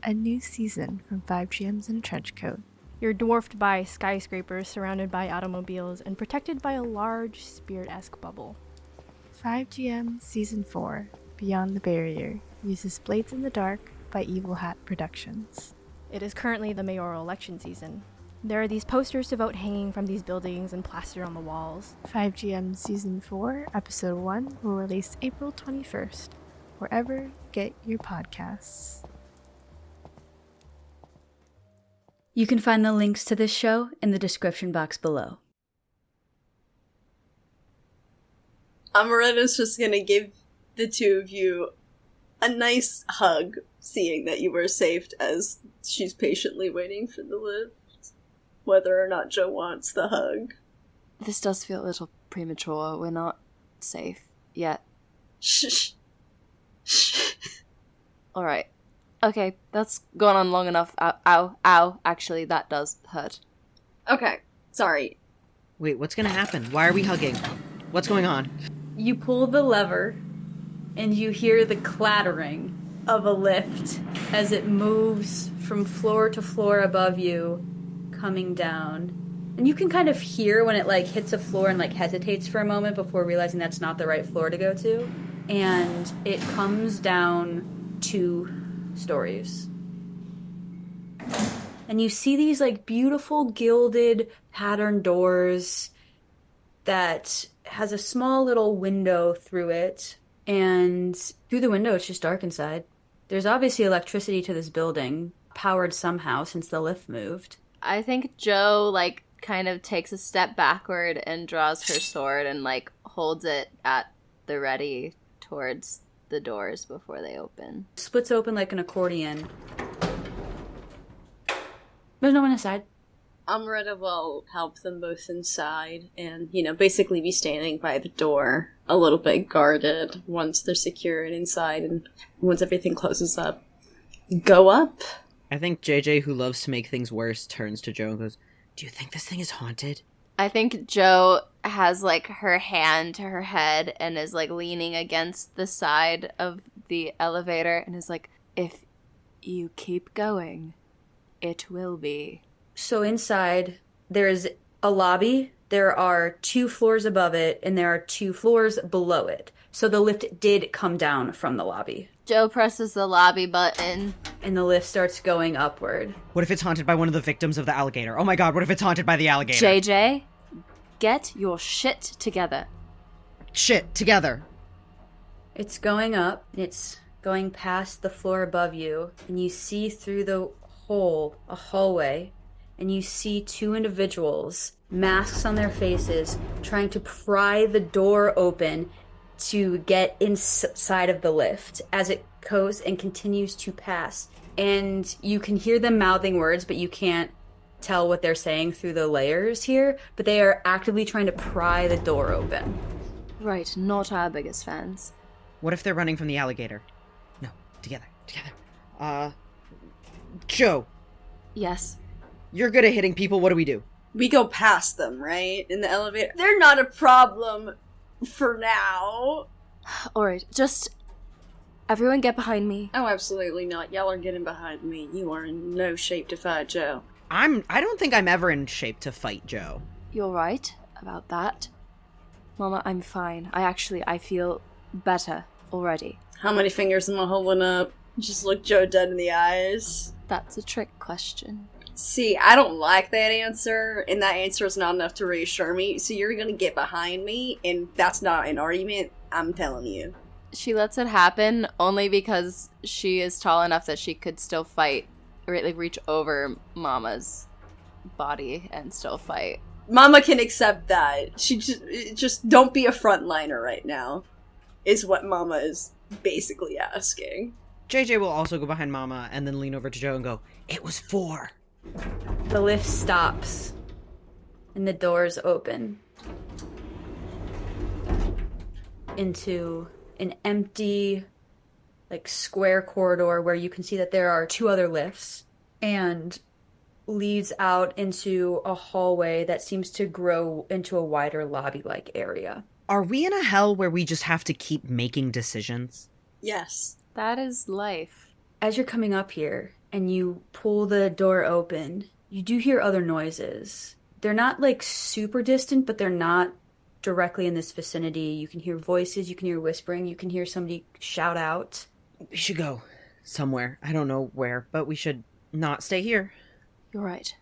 A new season from 5GMs in a trench coat. You're dwarfed by skyscrapers surrounded by automobiles and protected by a large spirit-esque bubble. 5GM Season 4, Beyond the Barrier, uses Blades in the Dark by Evil Hat Productions. It is currently the mayoral election season. There are these posters to vote hanging from these buildings and plastered on the walls. 5GM Season 4, Episode 1 will release April 21st. wherever you get your podcasts. You can find the links to this show in the description box below. Amoretta's just gonna give the two of you a nice hug, seeing that you were saved, as she's patiently waiting for the lift, whether or not Joe wants the hug. This does feel a little premature. We're not safe yet. Shh. Alright. Okay, that's gone on long enough. Ow. Actually, that does hurt. Okay, sorry. Wait, what's gonna happen? Why are we hugging? What's going on? You pull the lever, and you hear the clattering of a lift as it moves from floor to floor above you, coming down. And you can kind of hear when it, like, hits a floor and, like, hesitates for a moment before realizing that's not the right floor to go to. And it comes down 2 stories. And you see these, like, beautiful gilded patterned doors that has a small little window through it. And through the window, it's just dark inside. There's obviously electricity to this building, powered somehow since the lift moved. I think Joe, like, kind of takes a step backward and draws her sword and, like, holds it at the ready towards the doors before they open. Splits open like an accordion. There's no one inside. Amoretta will help them both inside and, basically be standing by the door, a little bit guarded once they're secured inside, and once everything closes up, go up. I think JJ, who loves to make things worse, turns to Joe and goes, "Do you think this thing is haunted?" I think Joe has, like, her hand to her head and is, like, leaning against the side of the elevator and is like, "If you keep going, it will be." So inside, there's a lobby. There are 2 floors above it, and there are 2 floors below it. So the lift did come down from the lobby. Joe presses the lobby button. And the lift starts going upward. What if it's haunted by one of the victims of the alligator? Oh my god, what if it's haunted by the alligator? JJ, get your shit together. Shit, together. It's going up. It's going past the floor above you. And you see through the hole a hallway. And you see 2 individuals, masks on their faces, trying to pry the door open to get inside of the lift as it goes and continues to pass. And you can hear them mouthing words, but you can't tell what they're saying through the layers here. But they are actively trying to pry the door open. Right, not our biggest fans. What if they're running from the alligator? No, together. Joe. Yes. You're good at hitting people, what do we do? We go past them, right? In the elevator. They're not a problem for now. Alright, just everyone get behind me. Oh, absolutely not. Y'all are getting behind me. You are in no shape to fight Joe. I don't think I'm ever in shape to fight Joe. You're right about that. Mama, I'm fine. I feel better already. How many fingers am I holding up? Just look Joe dead in the eyes. That's a trick question. See, I don't like that answer, and that answer is not enough to reassure me, so you're gonna get behind me, and that's not an argument, I'm telling you. She lets it happen only because she is tall enough that she could still fight, or like reach over Mama's body and still fight. Mama can accept that. She just don't be a frontliner right now, is what Mama is basically asking. JJ will also go behind Mama and then lean over to Joe and go, "It was 4. The lift stops, and the doors open into an empty, like, square corridor where you can see that there are 2 other lifts, and leads out into a hallway that seems to grow into a wider lobby-like area. Are we in a hell where we just have to keep making decisions? Yes. That is life. As you're coming up here, and you pull the door open, you do hear other noises. They're not, like, super distant, but they're not directly in this vicinity. You can hear voices, you can hear whispering, you can hear somebody shout out. We should go somewhere. I don't know where, but we should not stay here. You're right.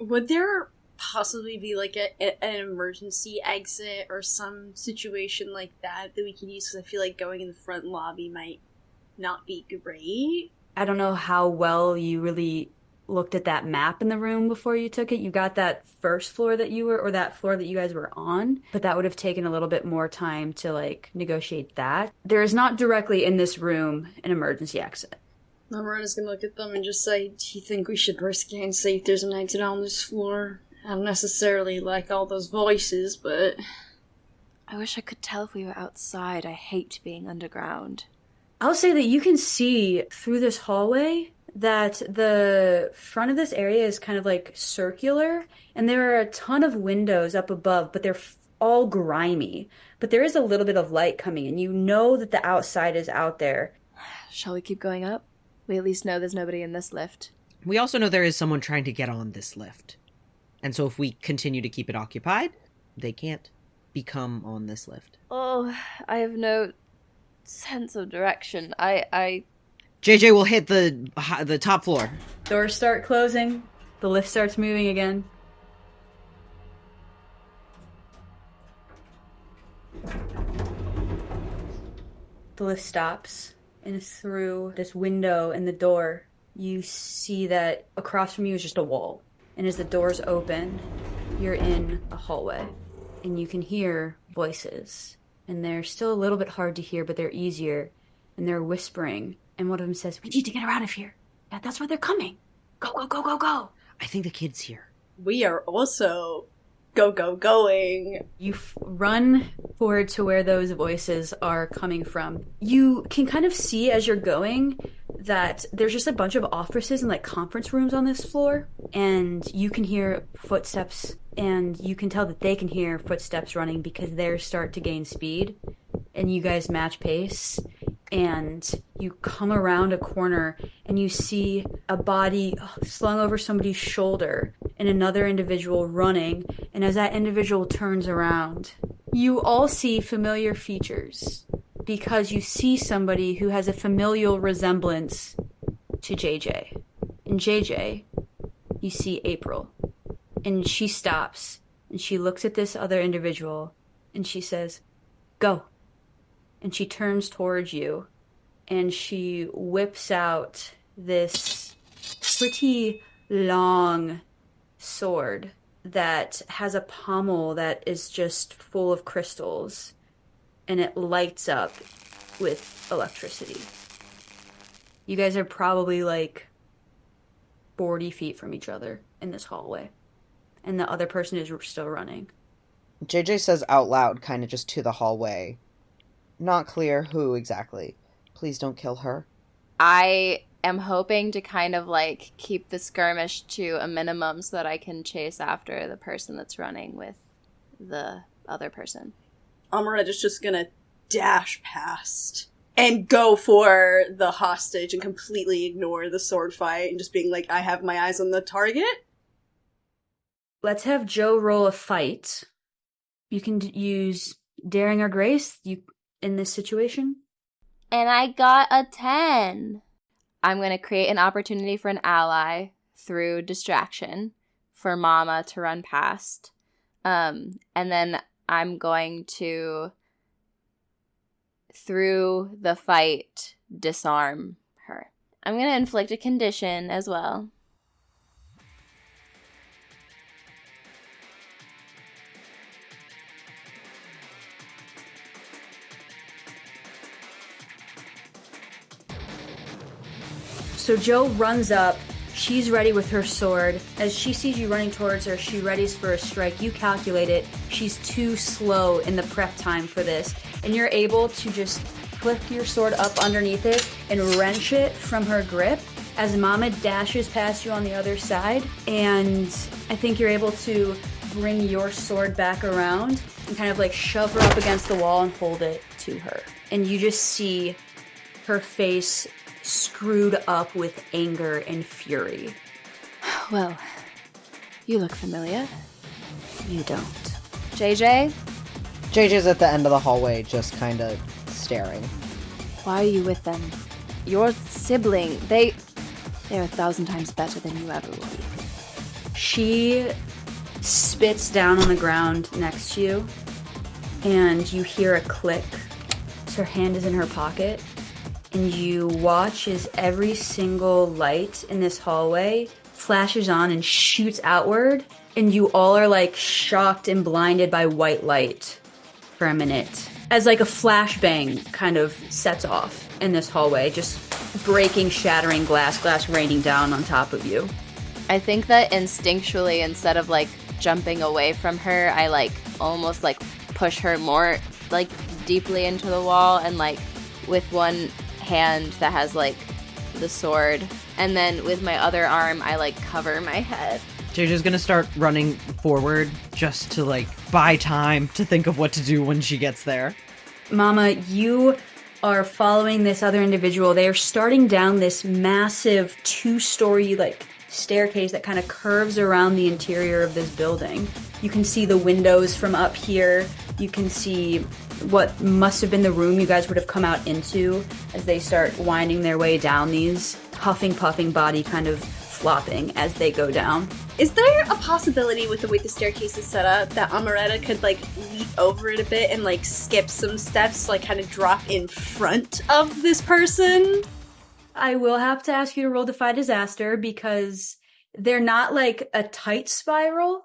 Would there possibly be like an emergency exit or some situation like that we can use? Because I feel like going in the front lobby might not be great. I don't know how well you really looked at that map in the room before you took it. You got that first floor that you were, or that floor that you guys were on, but that would have taken a little bit more time to like negotiate that. There is not directly in this room an emergency exit. Amoretta's gonna look at them and just say, do you think we should risk it and see if there's an exit on this floor? I don't necessarily like all those voices, but... I wish I could tell if we were outside. I hate being underground. I'll say that you can see through this hallway that the front of this area is kind of like circular, and there are a ton of windows up above, but they're all grimy. But there is a little bit of light coming in. You know that the outside is out there. Shall we keep going up? We at least know there's nobody in this lift. We also know there is someone trying to get on this lift. And so if we continue to keep it occupied, they can't become on this lift. Oh, I have no sense of direction. JJ will hit the top floor. Doors start closing. The lift starts moving again. The lift stops, and through this window in the door, you see that across from you is just a wall. And as the doors open, you're in a hallway, and you can hear voices. And they're still a little bit hard to hear, but they're easier, and they're whispering. And one of them says, "We need to get her out of here. Yeah, that's where they're coming. Go, go, go, go, go." I think the kid's here. We are also going. You run forward to where those voices are coming from. You can kind of see as you're going that there's just a bunch of offices and like conference rooms on this floor, and you can hear footsteps, and you can tell that they can hear footsteps running because theirs start to gain speed, and you guys match pace. And you come around a corner and you see a body slung over somebody's shoulder and another individual running. And as that individual turns around, you all see familiar features because you see somebody who has a familial resemblance to JJ. In JJ, you see April. And she stops and she looks at this other individual and she says, "Go." And she turns towards you, and she whips out this pretty long sword that has a pommel that is just full of crystals, and it lights up with electricity. You guys are probably like 40 feet from each other in this hallway, and the other person is still running. JJ says out loud, kind of just to the hallway. Not clear who exactly. Please don't kill her. I am hoping to kind of like keep the skirmish to a minimum so that I can chase after the person that's running with the other person. Amoretta's just gonna dash past and go for the hostage and completely ignore the sword fight and just being like, I have my eyes on the target. Let's have Joe roll a fight. You can use daring or grace in this situation. And I got a 10. I'm going to create an opportunity for an ally through distraction for Mama to run past. And then I'm going to, through the fight, disarm her. I'm going to inflict a condition as well. So Joe runs up. She's ready with her sword. As she sees you running towards her, she readies for a strike. You calculate it. She's too slow in the prep time for this. And you're able to just flick your sword up underneath it and wrench it from her grip as Mama dashes past you on the other side. And I think you're able to bring your sword back around and kind of like shove her up against the wall and hold it to her. And you just see her face screwed up with anger and fury. Well, you look familiar. You don't. JJ? JJ's at the end of the hallway, just kind of staring. Why are you with them? Your sibling, they're 1,000 times better than you ever will be. She spits down on the ground next to you, and you hear a click. Her hand is in her pocket, and you watch as every single light in this hallway flashes on and shoots outward, and you all are like shocked and blinded by white light for a minute. As like a flashbang kind of sets off in this hallway, just breaking, shattering glass raining down on top of you. I think that instinctually, instead of like jumping away from her, I like almost like push her more like deeply into the wall, and like with one hand that has like the sword, and then with my other arm I like cover my head. JJ's gonna start running forward just to like buy time to think of what to do when she gets there. Mama, you are following this other individual. They are starting down this massive 2-story like staircase that kind of curves around the interior of this building. You can see the windows from up here. You can see what must have been the room you guys would have come out into as they start winding their way down these, huffing, puffing body kind of flopping as they go down. Is there a possibility with the way the staircase is set up that Amoretta could like leap over it a bit and like skip some steps, like kind of drop in front of this person? I will have to ask you to roll Defy Disaster because they're not like a tight spiral,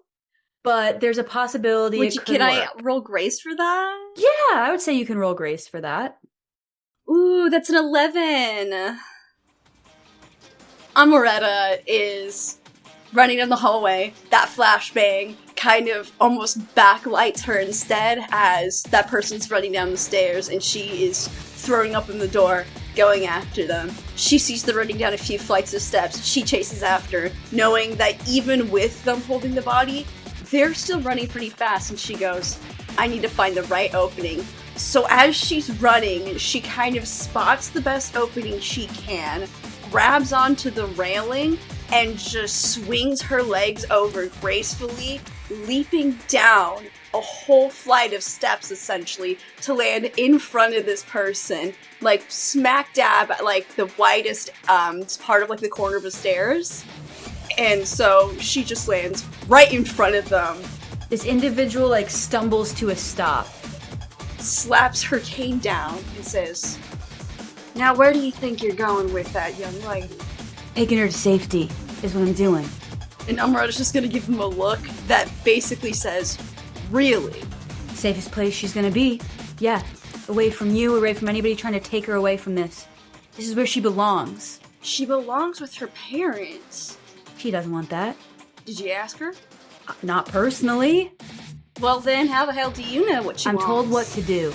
but there's a possibility it could Can work. I roll Grace for that? Yeah, I would say you can roll Grace for that. Ooh, that's an 11. Amoretta is running down the hallway. That flashbang kind of almost backlights her instead as that person's running down the stairs and she is throwing up in the door, going after them. She sees them running down a few flights of steps. She chases after, knowing that even with them holding the body, they're still running pretty fast, and she goes, I need to find the right opening. So as she's running, she kind of spots the best opening she can, grabs onto the railing, and just swings her legs over gracefully, leaping down a whole flight of steps, essentially, to land in front of this person, like smack dab at like the widest part of like the corner of the stairs. And so she just lands right in front of them. This individual like stumbles to a stop, slaps her cane down, and says, now where do you think you're going with that, young lady? taking her to safety is what I'm doing. And Amaretta's just gonna give him a look that basically says, really? Safest place she's gonna be. Yeah, away from you, away from anybody trying to take her away from this. This is where she belongs. She belongs with her parents. She doesn't want that. Did you ask her? Not personally. Well then, how the hell do you know what she wants? I'm told what to do.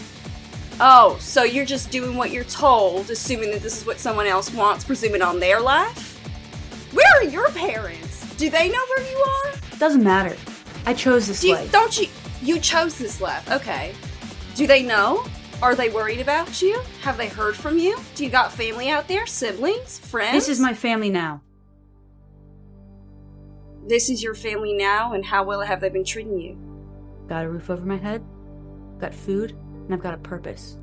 Oh, so you're just doing what you're told, assuming that this is what someone else wants, presuming on their life? Where are your parents? Do they know where you are? Doesn't matter. I chose this life. You chose this life, okay. Do they know? Are they worried about you? Have they heard from you? Do you got family out there? Siblings? Friends? This is my family now. This is your family now, and how well have they been treating you? Got a roof over my head, got food, and I've got a purpose.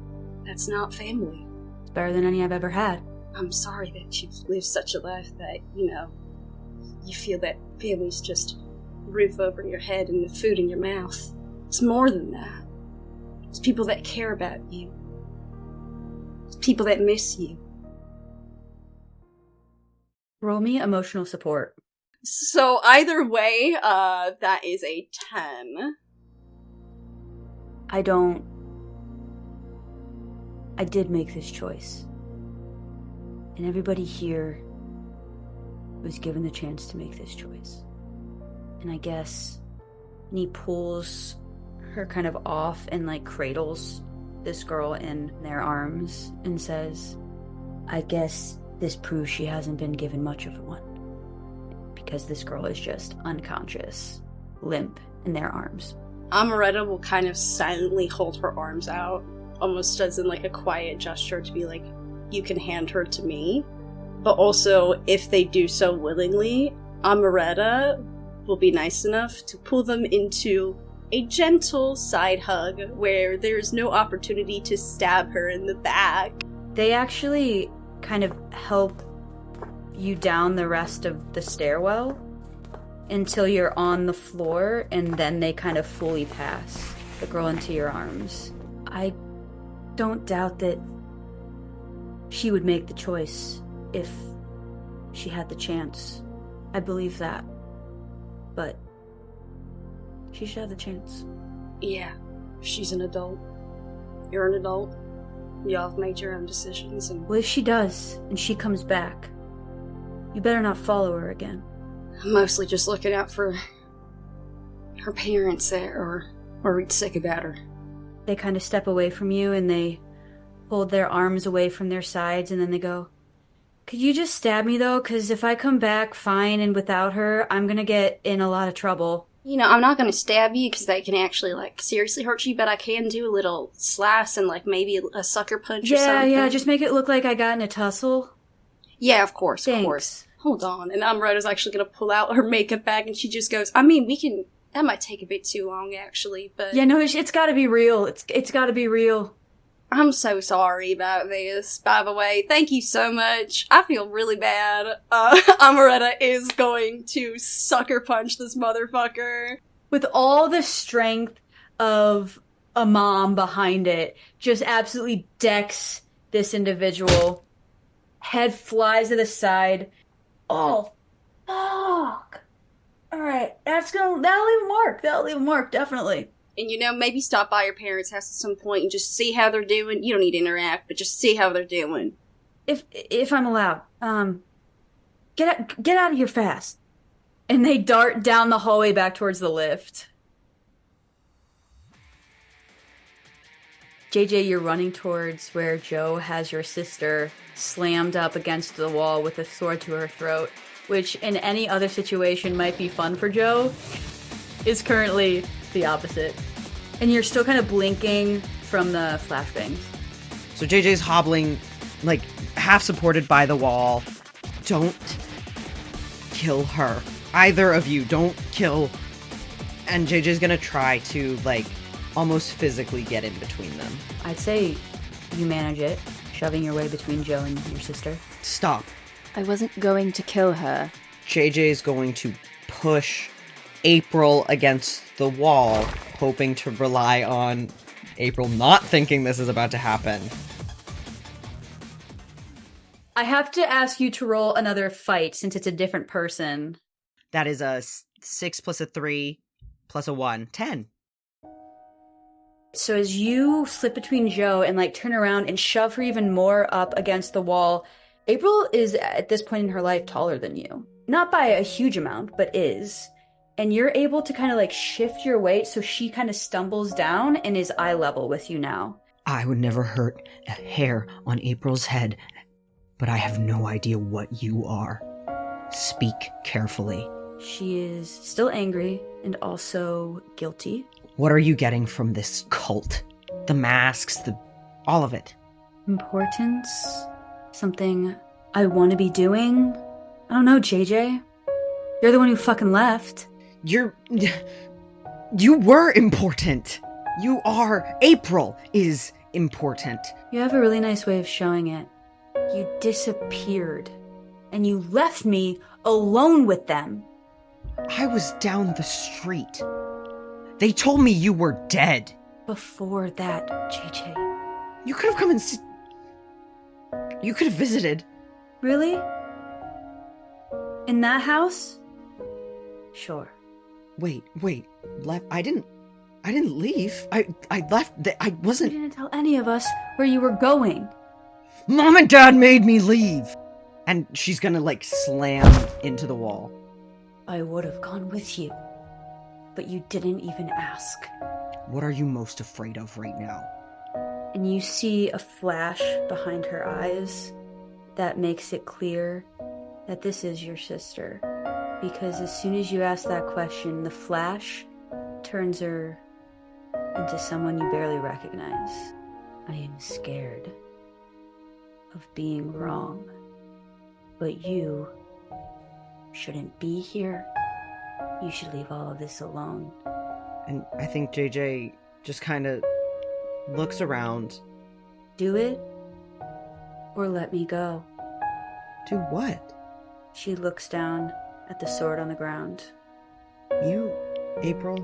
That's not family. It's better than any I've ever had. I'm sorry that you've lived such a life that, you feel that family's just roof over your head and the food in your mouth. It's more than that. It's people that care about you. It's people that miss you. Roll me emotional support. So either way, that is a 10. I did make this choice. And everybody here was given the chance to make this choice. And I guess, and he pulls her kind of off and cradles this girl in their arms and says, I guess this proves she hasn't been given much of one. Because this girl is just unconscious, limp in their arms. Amoretta will kind of silently hold her arms out, almost as in a quiet gesture to be like, you can hand her to me. But also, if they do so willingly, Amoretta will be nice enough to pull them into a gentle side hug where there's no opportunity to stab her in the back. They actually kind of help you down the rest of the stairwell, until you're on the floor, and then they kind of fully pass the girl into your arms. I don't doubt that she would make the choice if she had the chance. I believe that. But she should have the chance. Yeah, she's an adult. You're an adult. Y'all have made your own decisions, and Well, if she does, and she comes back, you better not follow her again. I'm mostly just looking out for her parents there, or worried sick about her. They kind of step away from you, and they hold their arms away from their sides, and then they go, "Could you just stab me, though? Because if I come back fine and without her, I'm gonna get in a lot of trouble." You know, I'm not gonna stab you because that can actually, seriously hurt you, but I can do a little slice and, maybe a sucker punch or something. Yeah, just make it look like I got in a tussle. Yeah, of course, Thanks. of course. Hold on. And Amoretta's actually gonna pull out her makeup bag, and she just goes, I mean, that might take a bit too long, actually, but... Yeah, no, it's gotta be real. It's gotta be real. I'm so sorry about this, by the way. Thank you so much. I feel really bad. Amoretta is going to sucker punch this motherfucker. With all the strength of a mom behind it, just absolutely decks this individual. Head flies to the side. Oh, fuck. Alright, that'll leave a mark. That'll leave a mark, definitely. And, maybe stop by your parents' house at some point and just see how they're doing. You don't need to interact, but just see how they're doing. If I'm allowed, get out of here fast. And they dart down the hallway back towards the lift. JJ, you're running towards where Joe has your sister slammed up against the wall with a sword to her throat, which in any other situation might be fun for Joe, is currently the opposite. And you're still kind of blinking from the flashbangs. So JJ's hobbling, half supported by the wall. Don't kill her. Either of you, don't kill. And JJ's gonna try to, almost physically get in between them. I'd say you manage it, shoving your way between Joe and your sister. Stop. I wasn't going to kill her. JJ's going to push April against the wall, hoping to rely on April not thinking this is about to happen. I have to ask you to roll another fight since it's a different person. That is a 6 plus a 3 plus a 1. 10. So as you slip between Joe and turn around and shove her even more up against the wall, April is at this point in her life taller than you. Not by a huge amount, but is. And you're able to kind of shift your weight so she kind of stumbles down and is eye level with you now. I would never hurt a hair on April's head, but I have no idea what you are. Speak carefully. She is still angry and also guilty. What are you getting from this cult? The masks, all of it. Importance? Something I want to be doing? I don't know, JJ. You're the one who fucking left. You were important. You are. April is important. You have a really nice way of showing it. You disappeared. And you left me alone with them. I was down the street. They told me you were dead. Before that, JJ. You could have come and you could have visited. Really? In that house? Sure. Wait. Left? I didn't leave. I left. I wasn't. You didn't tell any of us where you were going. Mom and Dad made me leave. And she's gonna slam into the wall. I would have gone with you, but you didn't even ask. What are you most afraid of right now? And you see a flash behind her eyes that makes it clear that this is your sister. Because as soon as you ask that question, the flash turns her into someone you barely recognize. I am scared of being wrong, but you shouldn't be here. You should leave all of this alone. And I think JJ just kind of looks around. Do it, or let me go. Do what? She looks down at the sword on the ground. April,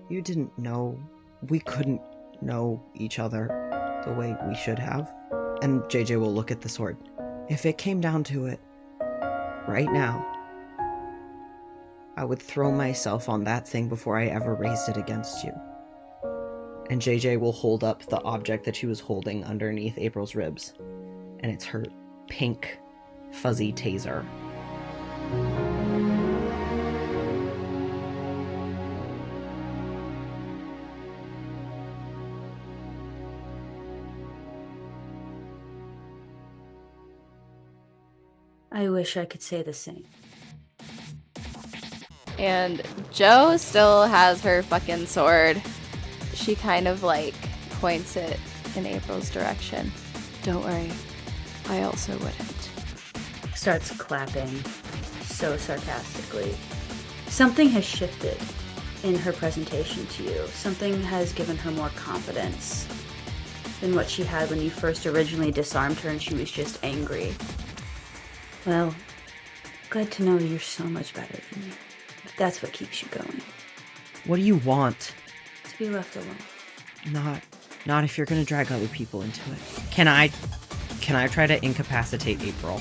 you didn't know. We couldn't know each other the way we should have. And JJ will look at the sword. If it came down to it, right now, I would throw myself on that thing before I ever raised it against you. And JJ will hold up the object that she was holding underneath April's ribs. And it's her pink, fuzzy taser. I wish I could say the same. And Jo still has her fucking sword. She kind of like points it in April's direction. Don't worry, I also wouldn't. Starts clapping so sarcastically. Something has shifted in her presentation to you. Something has given her more confidence than what she had when you first originally disarmed her and she was just angry. Well, glad to know you're so much better than me. If that's what keeps you going. What do you want? To be left alone. Not if you're gonna drag other people into it. Can I try to incapacitate April?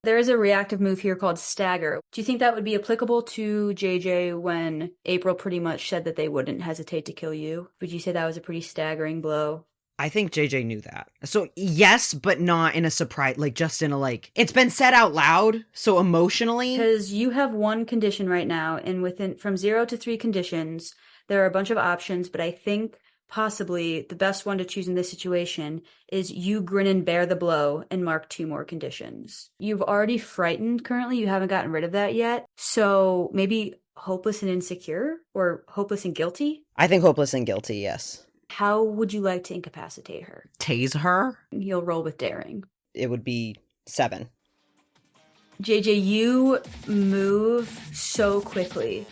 There is a reactive move here called Stagger. Do you think that would be applicable to JJ when April pretty much said that they wouldn't hesitate to kill you? Would you say that was a pretty staggering blow? I think JJ knew that. So yes, but not in a surprise, like just in a like, it's been said out loud, so emotionally. Because you have one condition right now, and from 0 to 3 conditions, there are a bunch of options, but I think possibly the best one to choose in this situation is you grin and bear the blow and mark 2 more conditions. You've already frightened currently, you haven't gotten rid of that yet, so maybe hopeless and insecure, or hopeless and guilty? I think hopeless and guilty, yes. How would you like to incapacitate her? Tase her? You'll roll with daring. It would be 7. JJ, you move so quickly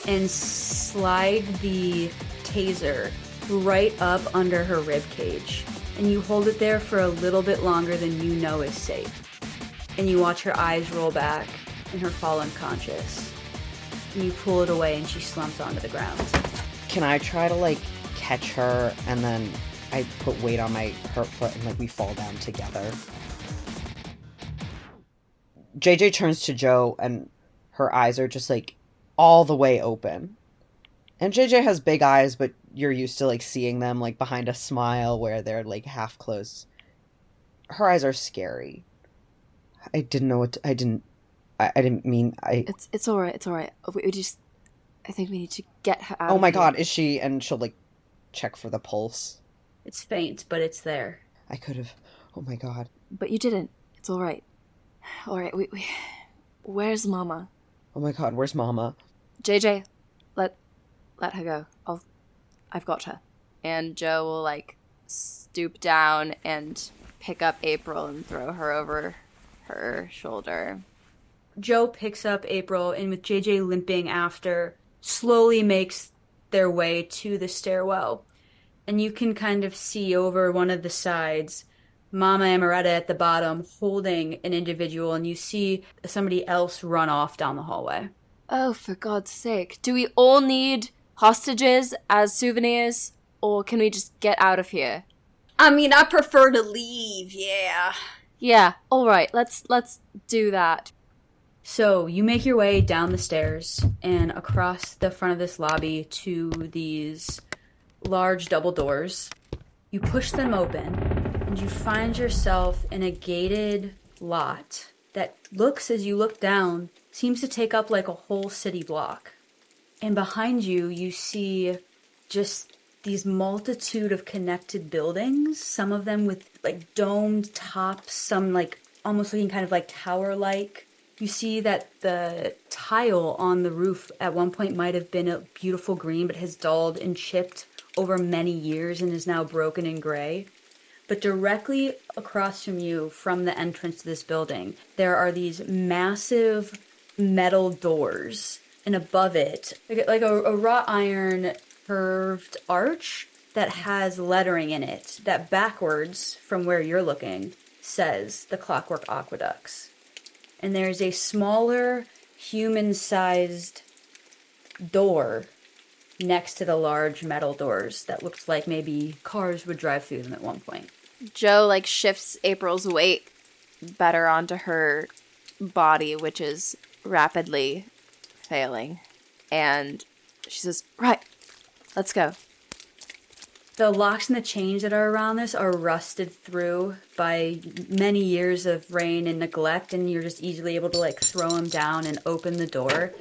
and slide the taser right up under her rib cage. And you hold it there for a little bit longer than you know is safe. And you watch her eyes roll back and her fall unconscious. And you pull it away and she slumps onto the ground. Can I try to like catch her and then I put weight on her foot and like we fall down together? JJ turns to Jo and her eyes are just like all the way open. And JJ has big eyes, but you're used to like seeing them like behind a smile where they're like half closed. Her eyes are scary. I didn't know what I didn't mean. It's all right. It's all right. I think we need to get her out. Oh my of here. God, is she? And she'll like check for the pulse. It's faint, but it's there. I could have. Oh my God. But you didn't. It's all right. All right. We Where's Mama? Oh my God, where's Mama? JJ, let her go. I've got her. And Jo will like stoop down and pick up April and throw her over her shoulder. Jo picks up April and with JJ limping after, slowly makes their way to the stairwell. And you can kind of see over one of the sides Mama Amoretta at the bottom holding an individual, and you see somebody else run off down the hallway. Oh, for God's sake. Do we all need hostages as souvenirs, or can we just get out of here? I mean, I prefer to leave, yeah. Yeah, all right. Let's do that. So you make your way down the stairs and across the front of this lobby to these large double doors. You push them open and you find yourself in a gated lot that looks, as you look down, seems to take up like a whole city block. And behind you, you see just these multitude of connected buildings, some of them with like domed tops, some like almost looking kind of like tower-like. You see that the tile on the roof at one point might have been a beautiful green, but has dulled and chipped over many years and is now broken and gray. But directly across from you, from the entrance to this building, there are these massive metal doors. And above it, like a wrought iron curved arch that has lettering in it that backwards from where you're looking says the Clockwork Aqueducts. And there's a smaller human-sized door next to the large metal doors that looked like maybe cars would drive through them at one point. Joe, like, shifts April's weight better onto her body, which is rapidly failing. And she says, right, let's go. The locks and the chains that are around this are rusted through by many years of rain and neglect, and you're just easily able to like throw them down and open the door,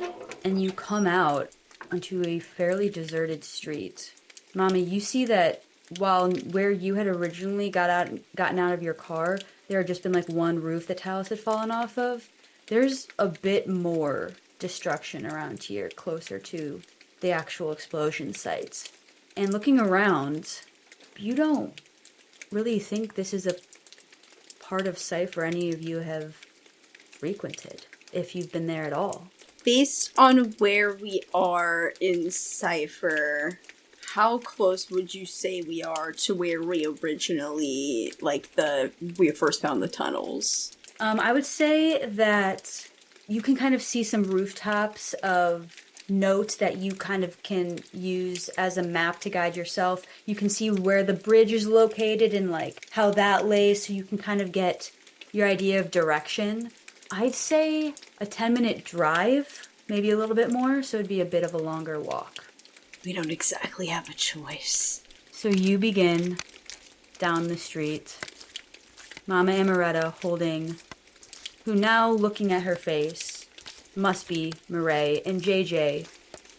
and you come out onto a fairly deserted street. Mommy, you see that while where you had originally gotten out of your car, there had just been like one roof that Talus had fallen off of. There's a bit more destruction around here, closer to the actual explosion sites. And looking around, you don't really think this is a part of Cypher any of you have frequented, if you've been there at all. Based on where we are in Cypher, how close would you say we are to where we originally, we first found the tunnels? I would say that you can kind of see some rooftops of notes that you kind of can use as a map to guide yourself. You can see where the bridge is located and like how that lays, so you can kind of get your idea of direction. I'd say a 10-minute drive, maybe a little bit more, so it'd be a bit of a longer walk. We don't exactly have a choice. So you begin down the street. Mama Amoretta holding, who now looking at her face, must be Murray, and JJ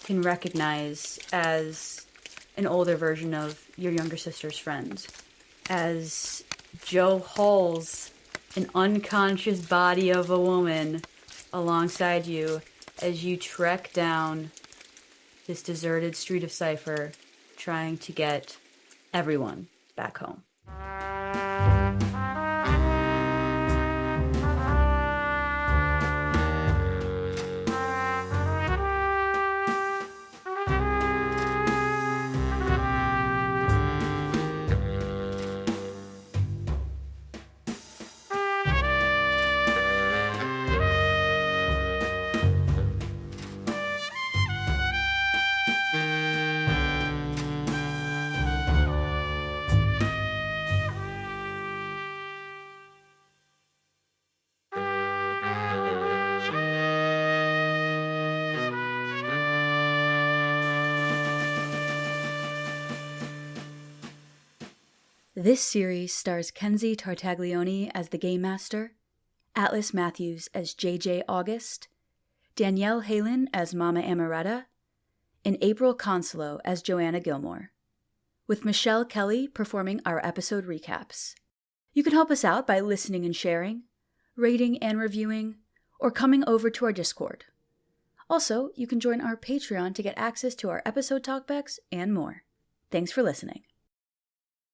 can recognize as an older version of your younger sister's friend. As Joe hauls an unconscious body of a woman alongside you as you trek down this deserted street of Cypher, trying to get everyone back home. This series stars Kenzie Tartaglione as the Game Master, Atlas Matthews as JJ August, Danielle Halen as Mama Amoretta, and April Consolo as Joanna Gilmore, with Michelle Kelly performing our episode recaps. You can help us out by listening and sharing, rating and reviewing, or coming over to our Discord. Also, you can join our Patreon to get access to our episode talkbacks and more. Thanks for listening.